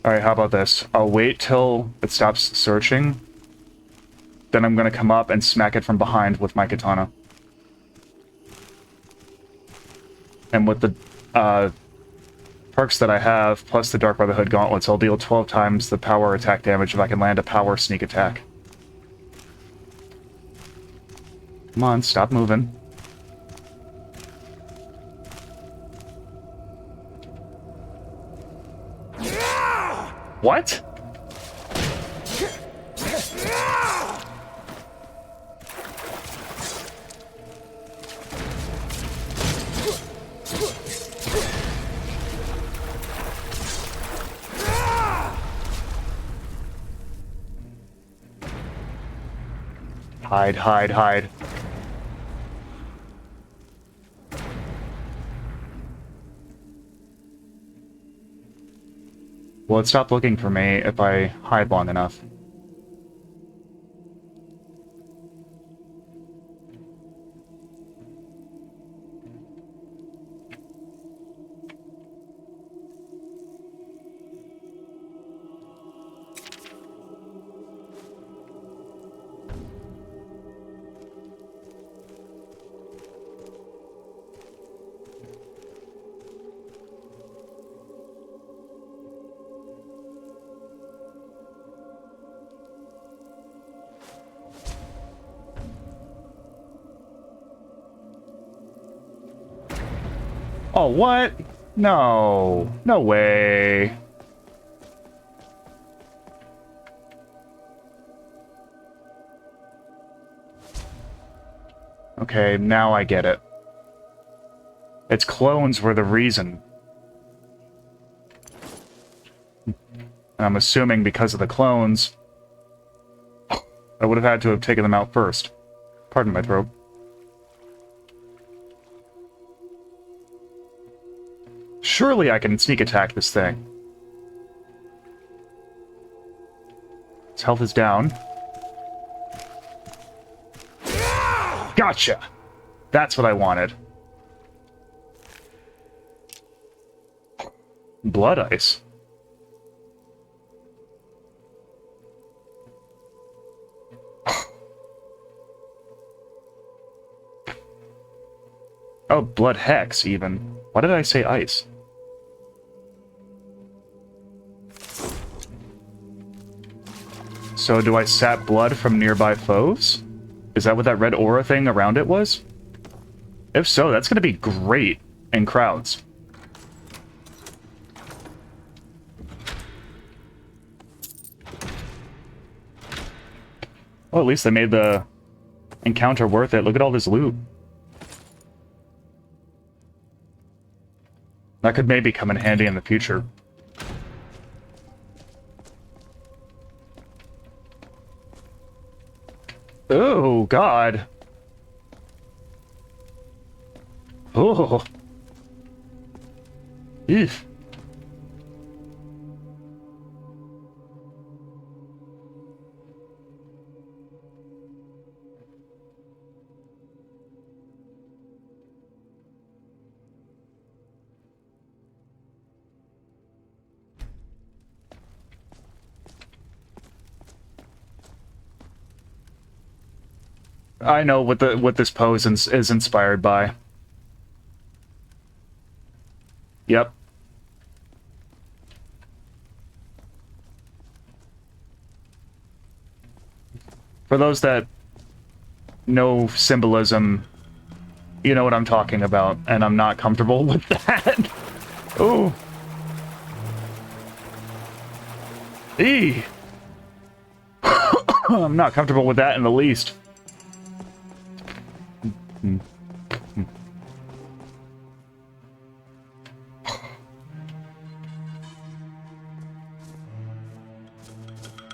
Alright, how about this? I'll wait till it stops searching. Then I'm gonna come up and smack it from behind with my katana. And with the perks that I have, plus the Dark Brotherhood gauntlets, I'll deal 12 times the power attack damage if I can land a power sneak attack. Come on, stop moving. What? Hide, hide, hide. Well, it stopped looking for me if I hide long enough. Oh, what? No. No way. Okay, now I get it. Its clones were the reason. And I'm assuming because of the clones, I would have had to have taken them out first. Pardon my throat. Surely I can sneak attack this thing. Its health is down. Gotcha! That's what I wanted. Blood ice. Oh, blood hex, even. Why did I say ice? So do I sap blood from nearby foes? Is that what that red aura thing around it was? If so, that's gonna be great in crowds. Well, at least they made the encounter worth it. Look at all this loot. That could maybe come in handy in the future. Oh, God. Oh. Eugh. I know what this pose is inspired by. Yep. For those that know symbolism, you know what I'm talking about, and I'm not comfortable with that. Ooh. Eee. I'm not comfortable with that in the least.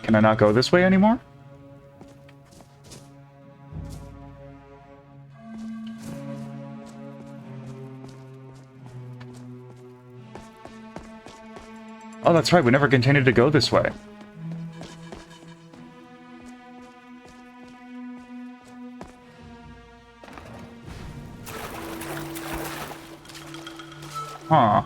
Can I not go this way anymore? Oh, that's right, we never continued to go this way. Huh.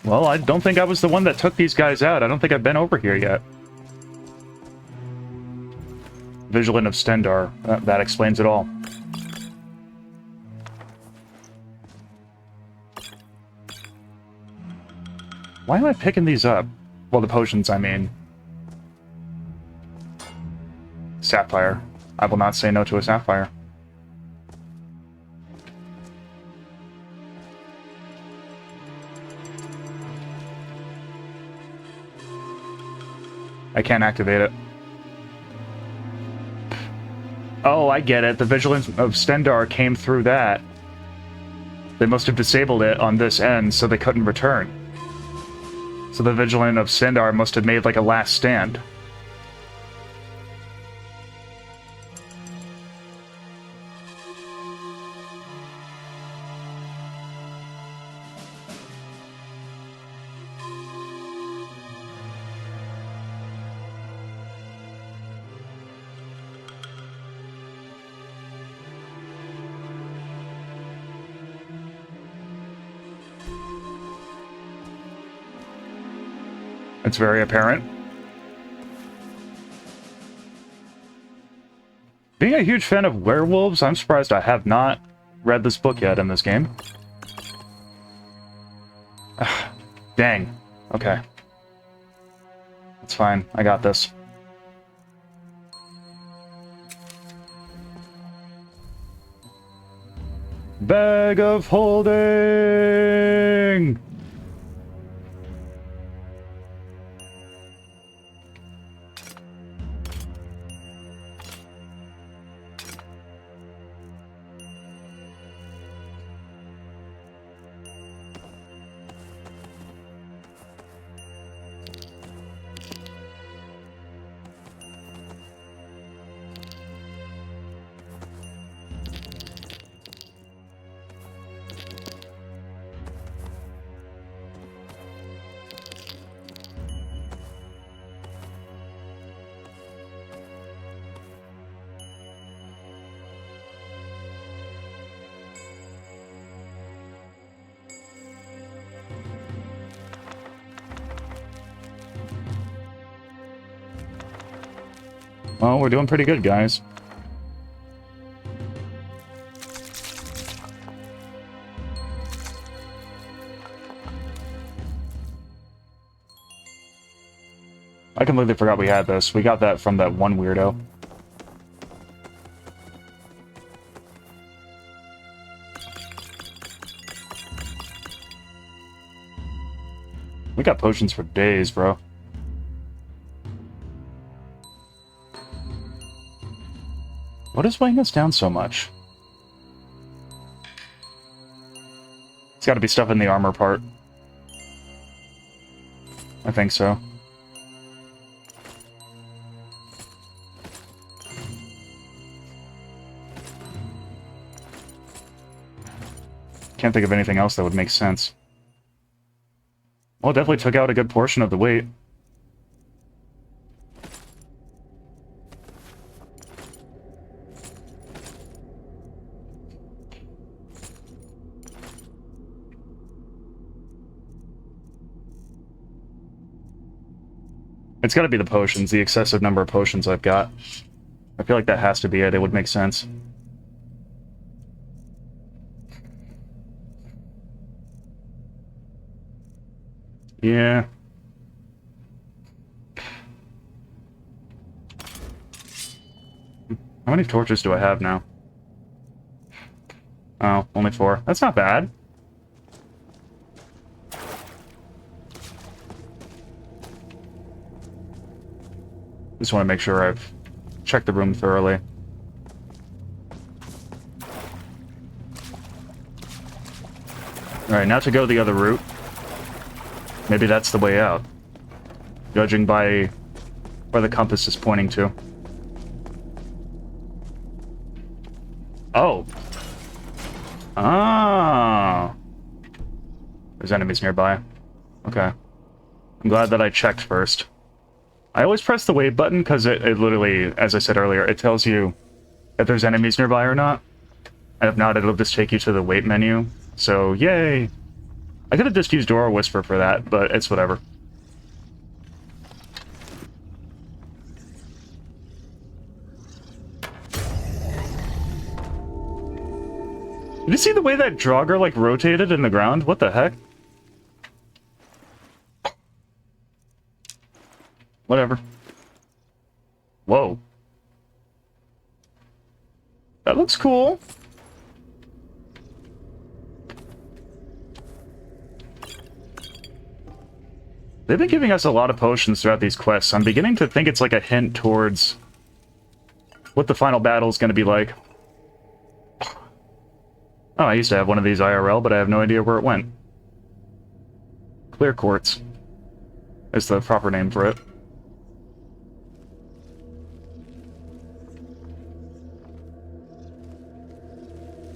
Well, I don't think I was the one that took these guys out. I don't think I've been over here yet. Vigilant of Stendar. That explains it all. Why am I picking these up? Well, the potions, I mean. Sapphire. I will not say no to a sapphire. I can't activate it. Oh, I get it. The Vigilance of Stendar came through that. They must have disabled it on this end, so they couldn't return. So the Vigilant of Stendar must have made like a last stand. It's very apparent. Being a huge fan of werewolves, I'm surprised I have not read this book yet in this game. Dang. Okay. It's fine. I got this. Bag of holding! Well, we're doing pretty good, guys. I completely forgot we had this. We got that from that one weirdo. We got potions for days, bro. What is weighing us down so much? It's gotta be stuff in the armor part. I think so. Can't think of anything else that would make sense. Well, it definitely took out a good portion of the weight. It's gotta be the potions, the excessive number of potions I've got. I feel like that has to be it. It would make sense. Yeah. How many torches do I have now? Oh, only 4. That's not bad. Just want to make sure I've checked the room thoroughly. Alright, now to go the other route. Maybe that's the way out. Judging by where the compass is pointing to. Oh. Ah. There's enemies nearby. Okay. I'm glad that I checked first. I always press the wait button because it literally, as I said earlier, it tells you if there's enemies nearby or not. And if not, it'll just take you to the wait menu. So, yay! I could have just used Dora Whisper for that, but it's whatever. Did you see the way that Draugr, like, rotated in the ground? What the heck? Whatever. Whoa. That looks cool. They've been giving us a lot of potions throughout these quests. I'm beginning to think it's like a hint towards what the final battle is going to be like. Oh, I used to have one of these IRL, but I have no idea where it went. Clear quartz is the proper name for it.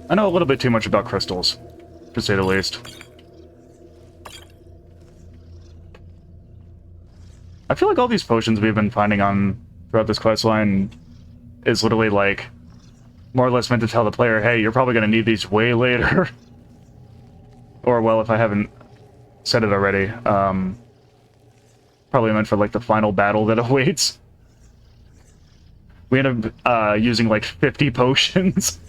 I know a little bit too much about crystals, to say the least. I feel like all these potions we've been finding on throughout this questline is literally like more or less meant to tell the player, hey, you're probably going to need these way later. Or, well, if I haven't said it already, probably meant for like the final battle that awaits. We end up using like 50 potions.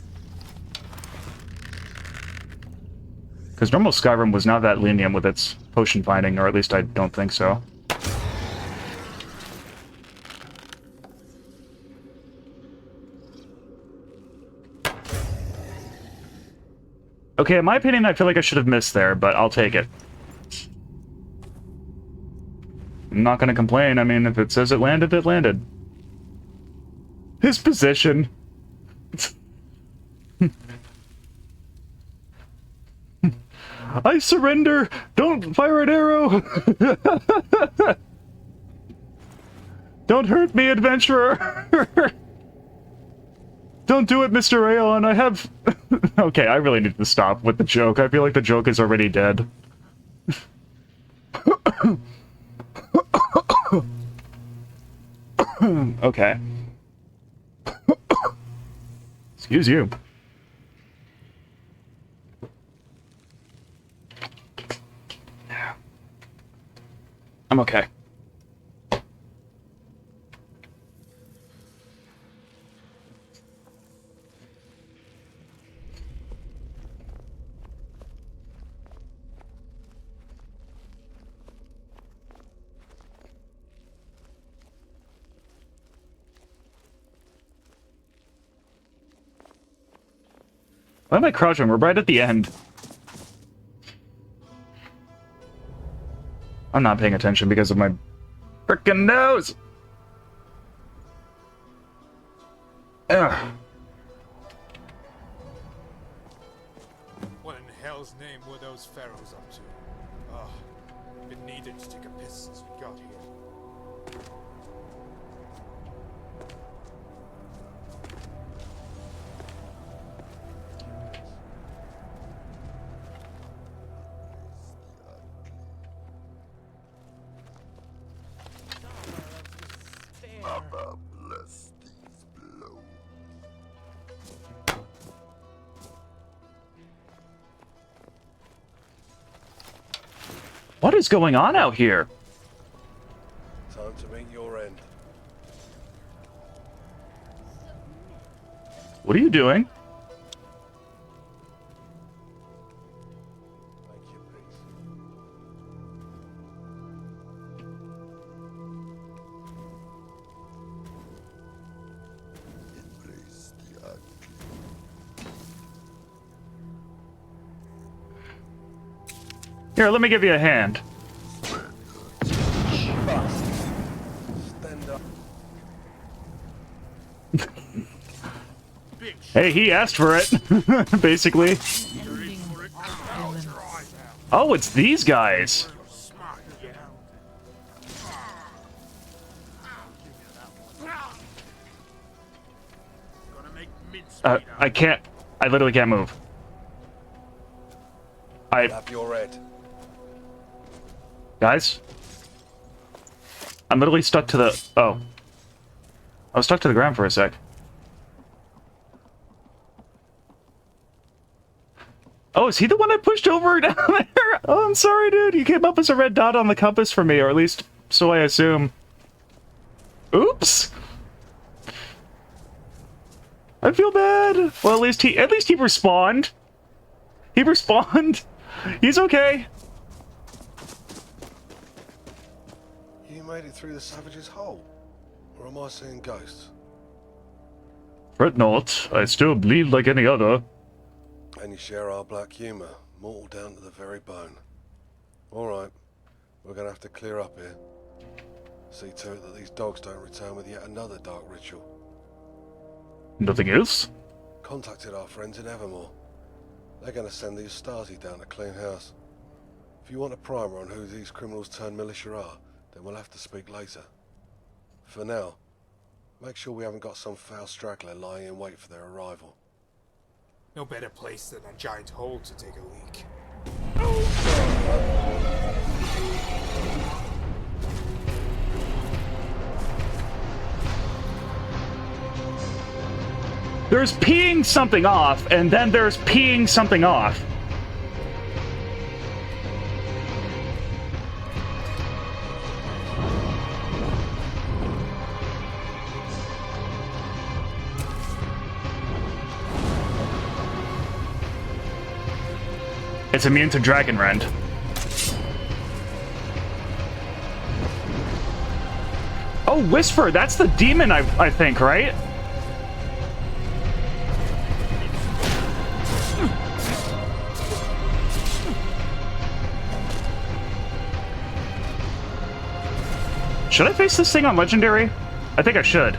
Because normal Skyrim was not that lenient with its potion finding, or at least I don't think so. Okay, in my opinion, I feel like I should have missed there, but I'll take it. I'm not gonna complain. I mean, if it says it landed, it landed. His position. I surrender! Don't fire an arrow! Don't hurt me, adventurer! Don't do it, Mr. Aeon, I have... Okay, I really need to stop with the joke. I feel like the joke is already dead. Okay. Excuse you. I'm okay. Why am I crouching? We're right at the end. I'm not paying attention because of my frickin' nose! Ugh. What in hell's name were those pharaohs up to? Ah, been needed to take a piss since we got here. What is going on out here? Time to meet your What are you doing? Here, let me give you a hand. Hey, he asked for it, basically. Oh, it's these guys. I can't. I literally can't move. Have your head. Guys? I'm literally stuck to the... Oh. I was stuck to the ground for a sec. Oh, is he the one I pushed over down there? Oh, I'm sorry, dude. You came up as a red dot on the compass for me, or at least so I assume. Oops. I feel bad. Well, at least he respawned. He respawned. He's okay. You made it through the savage's hole? Or am I seeing ghosts? Fret not. I still bleed like any other. And you share our black humor, mortal down to the very bone. Alright, we're gonna have to clear up here. See to it that these dogs don't return with yet another dark ritual. Nothing else? Contacted our friends in Evermore. They're gonna send these Stasi down to clean house. If you want a primer on who these criminals turned militia are, then we'll have to speak later. For now, make sure we haven't got some foul straggler lying in wait for their arrival. No better place than a giant hole to take a leak. There's peeing something off, and then there's peeing something off. It's immune to Dragon Rend. Oh, Whisper, that's the demon, I think, right? Should I face this thing on Legendary? I think I should.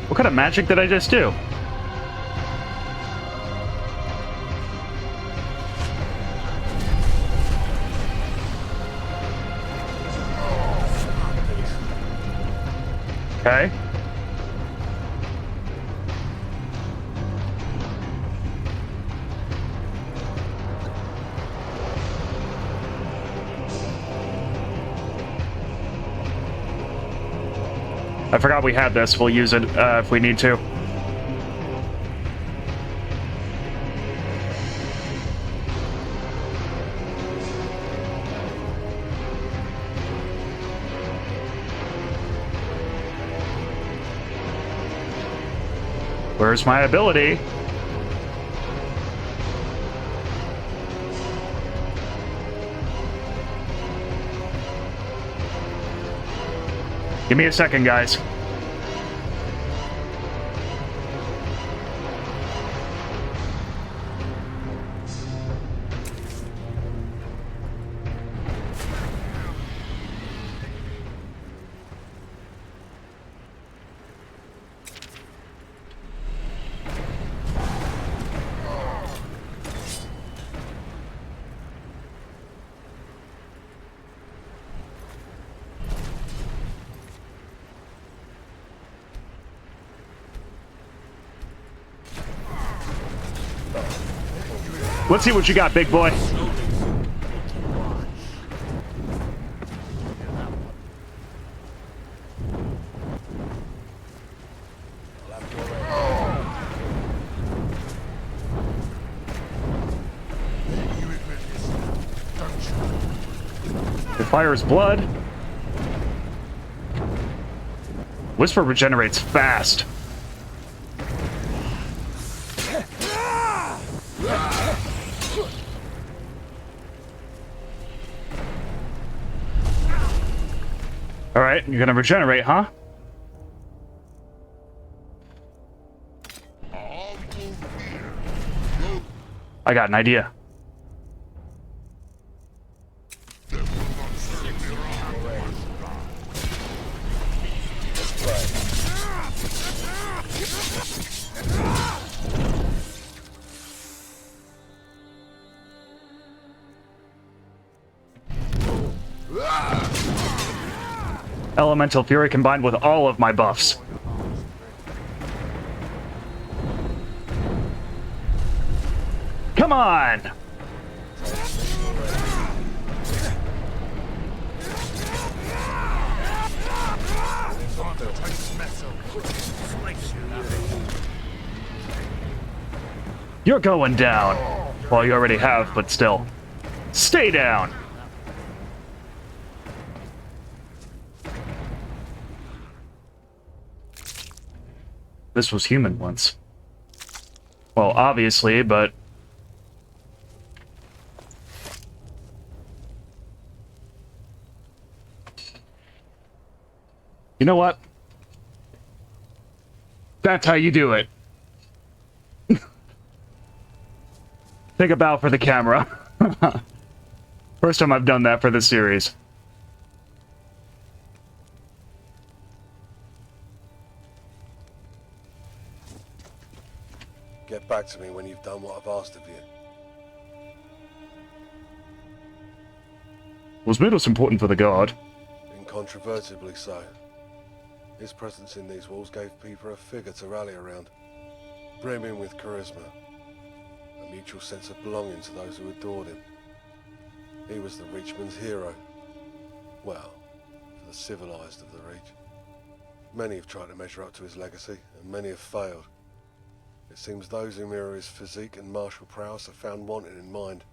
What kind of magic did I just do? Okay. I forgot we had this. We'll use it if we need to. Where's my ability? Give me a second, guys. Let's see what you got, big boy. It fires blood. Whisper regenerates fast. Alright, you're gonna regenerate, huh? I got an idea. Elemental Fury combined with all of my buffs. Come on! You're going down. Well, you already have, but still. Stay down! This was human once. Well, obviously, but... You know what? That's how you do it. Take a bow for the camera. First time I've done that for this series. Get back to me when you've done what I've asked of you. Was Midos important for the guard? Incontrovertibly so. His presence in these walls gave people a figure to rally around, brimming with charisma, a mutual sense of belonging to those who adored him. He was the Reachman's hero. Well, for the civilized of the Reach. Many have tried to measure up to his legacy, and many have failed. It seems those who mirror his physique and martial prowess are found wanting in mind.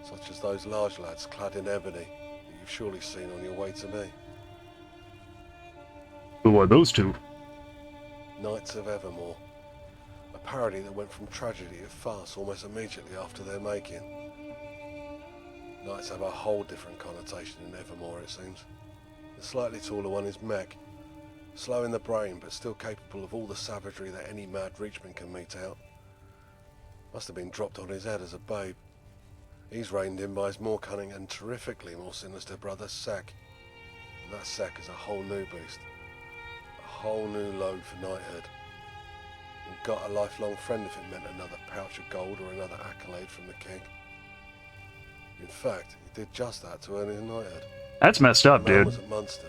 Such as those large lads clad in ebony that you've surely seen on your way to me. Who are those two? Knights of Evermore. A parody that went from tragedy to farce almost immediately after their making. Knights have a whole different connotation in Evermore, it seems. The slightly taller one is Meg. Slow in the brain, but still capable of all the savagery that any mad Reachman can mete out. Must have been dropped on his head as a babe. He's reined in by his more cunning and terrifically more sinister brother, Sack. And that Sack is a whole new beast. A whole new load for knighthood. And got a lifelong friend if it meant another pouch of gold or another accolade from the king. In fact, he did just that to earn his knighthood. That's messed up, The man dude. was a monster.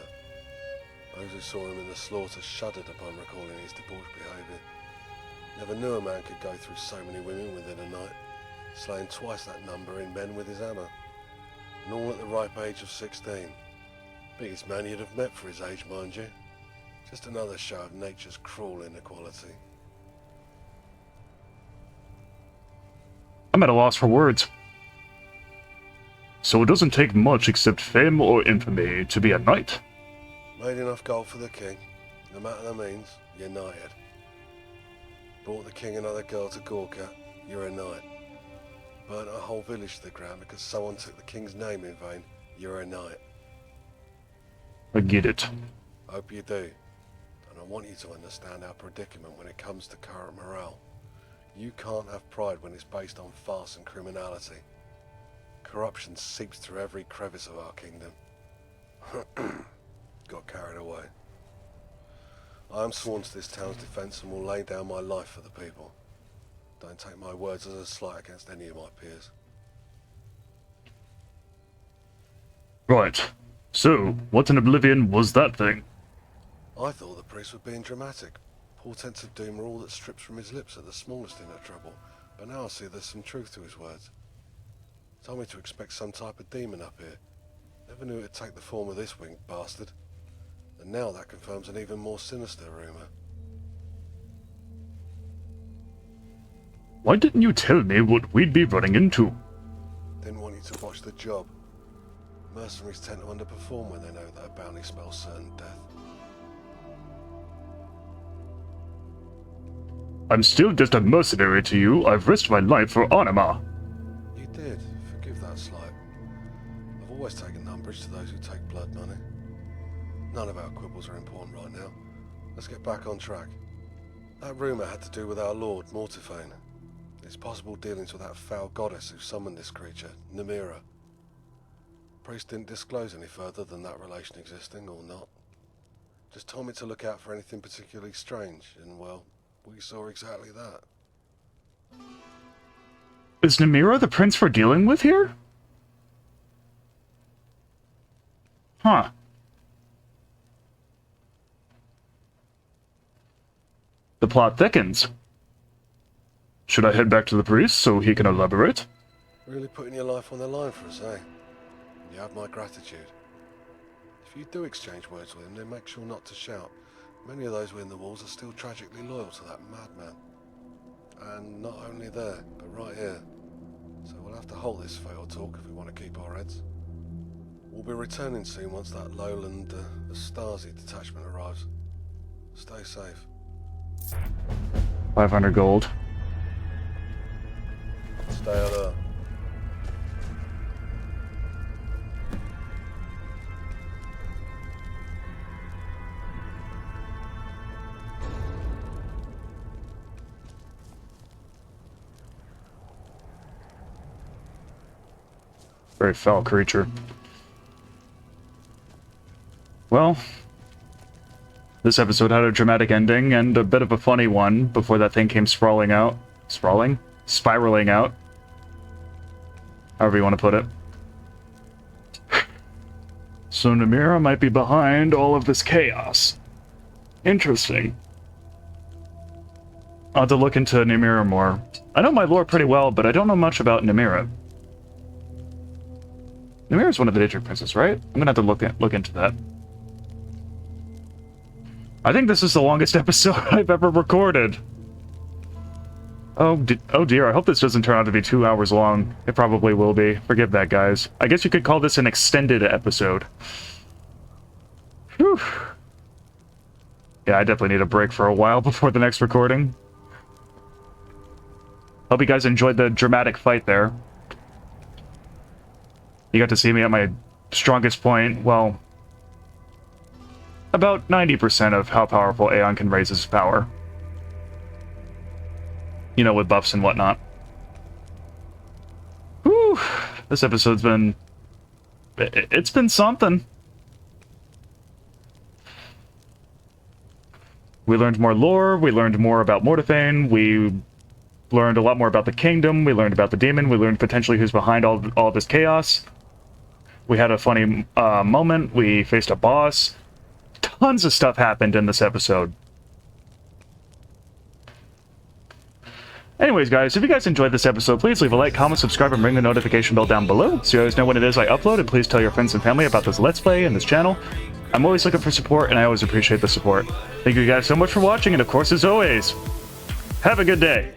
Those who saw him in the slaughter shuddered upon recalling his debauched behaviour. Never knew a man could go through so many women within a night, slaying twice that number in men with his hammer. And all at the ripe age of 16. Biggest man you'd have met for his age, mind you. Just another show of nature's cruel inequality. I'm at a loss for words. So it doesn't take much except fame or infamy to be a knight. Made enough gold for the king, no matter the means, you're knighted. Brought the king another girl to Gorka, you're a knight. Burnt a whole village to the ground because someone took the king's name in vain, you're a knight. I get it. Hope you do. And I want you to understand our predicament when it comes to current morale. You can't have pride when it's based on farce and criminality. Corruption seeps through every crevice of our kingdom. Got carried away. I am sworn to this town's defence and will lay down my life for the people. Don't take my words as a slight against any of my peers. Right. So, what in oblivion was that thing? I thought the priest was being dramatic. Portents of doom are all that strips from his lips at the smallest hint of trouble. but now I see there's some truth to his words. Told me to expect some type of demon up here. Never knew it'd take the form of this winged bastard. And now that confirms an even more sinister rumour. Why didn't you tell me what we'd be running into? Didn't want you to botch the job. Mercenaries tend to underperform when they know that a bounty spells certain death. I'm still just a mercenary to you. I've risked my life for Anima. You did. Forgive that slight. I've always taken umbrage to those who take blood money. None of our quibbles are important right now. Let's get back on track. That rumour had to do with our lord, Mortifane. His possible dealings with that foul goddess who summoned this creature, Namira. Priest didn't disclose any further than that relation existing or not. Just told me to look out for anything particularly strange, and well, we saw exactly that. Is Namira the prince we're dealing with here? Huh. The plot thickens. Should I head back to the priest so he can elaborate? Really putting your life on the line for us, eh? You have my gratitude. If you do exchange words with him, then make sure not to shout. Many of those within the walls are still tragically loyal to that madman. And not only there, but right here. So we'll have to halt this fatal talk if we want to keep our heads. We'll be returning soon once that lowland Stasi detachment arrives. Stay safe. 500 gold. Stay alert. Very foul creature. Well, this episode had a dramatic ending and a bit of a funny one before that thing came sprawling out. Sprawling? Spiraling out. However you want to put it. So Namira might be behind all of this chaos. Interesting. I'll have to look into Namira more. I know my lore pretty well, but I don't know much about Namira. Namira's one of the District Princes, right? I'm gonna have to look into that. I think this is the longest episode I've ever recorded. Oh dear, I hope this doesn't turn out to be 2 hours long. It probably will be. Forgive that, guys. I guess you could call this an extended episode. Whew. Yeah, I definitely need a break for a while before the next recording. Hope you guys enjoyed the dramatic fight there. You got to see me at my strongest point, well, about 90% of how powerful Aeon can raise his power. You know, with buffs and whatnot. Whew, this episode's been... It's been something. We learned more lore, we learned more about Mortifane, we learned a lot more about the kingdom, we learned about the demon, we learned potentially who's behind all this chaos. We had a funny moment, we faced a boss. Tons of stuff happened in this episode. Anyways, guys, if you guys enjoyed this episode, please leave a like, comment, subscribe, and ring the notification bell down below so you always know when it is I upload, and please tell your friends and family about this Let's Play and this channel. I'm always looking for support, and I always appreciate the support. Thank you guys so much for watching, and of course, as always, have a good day.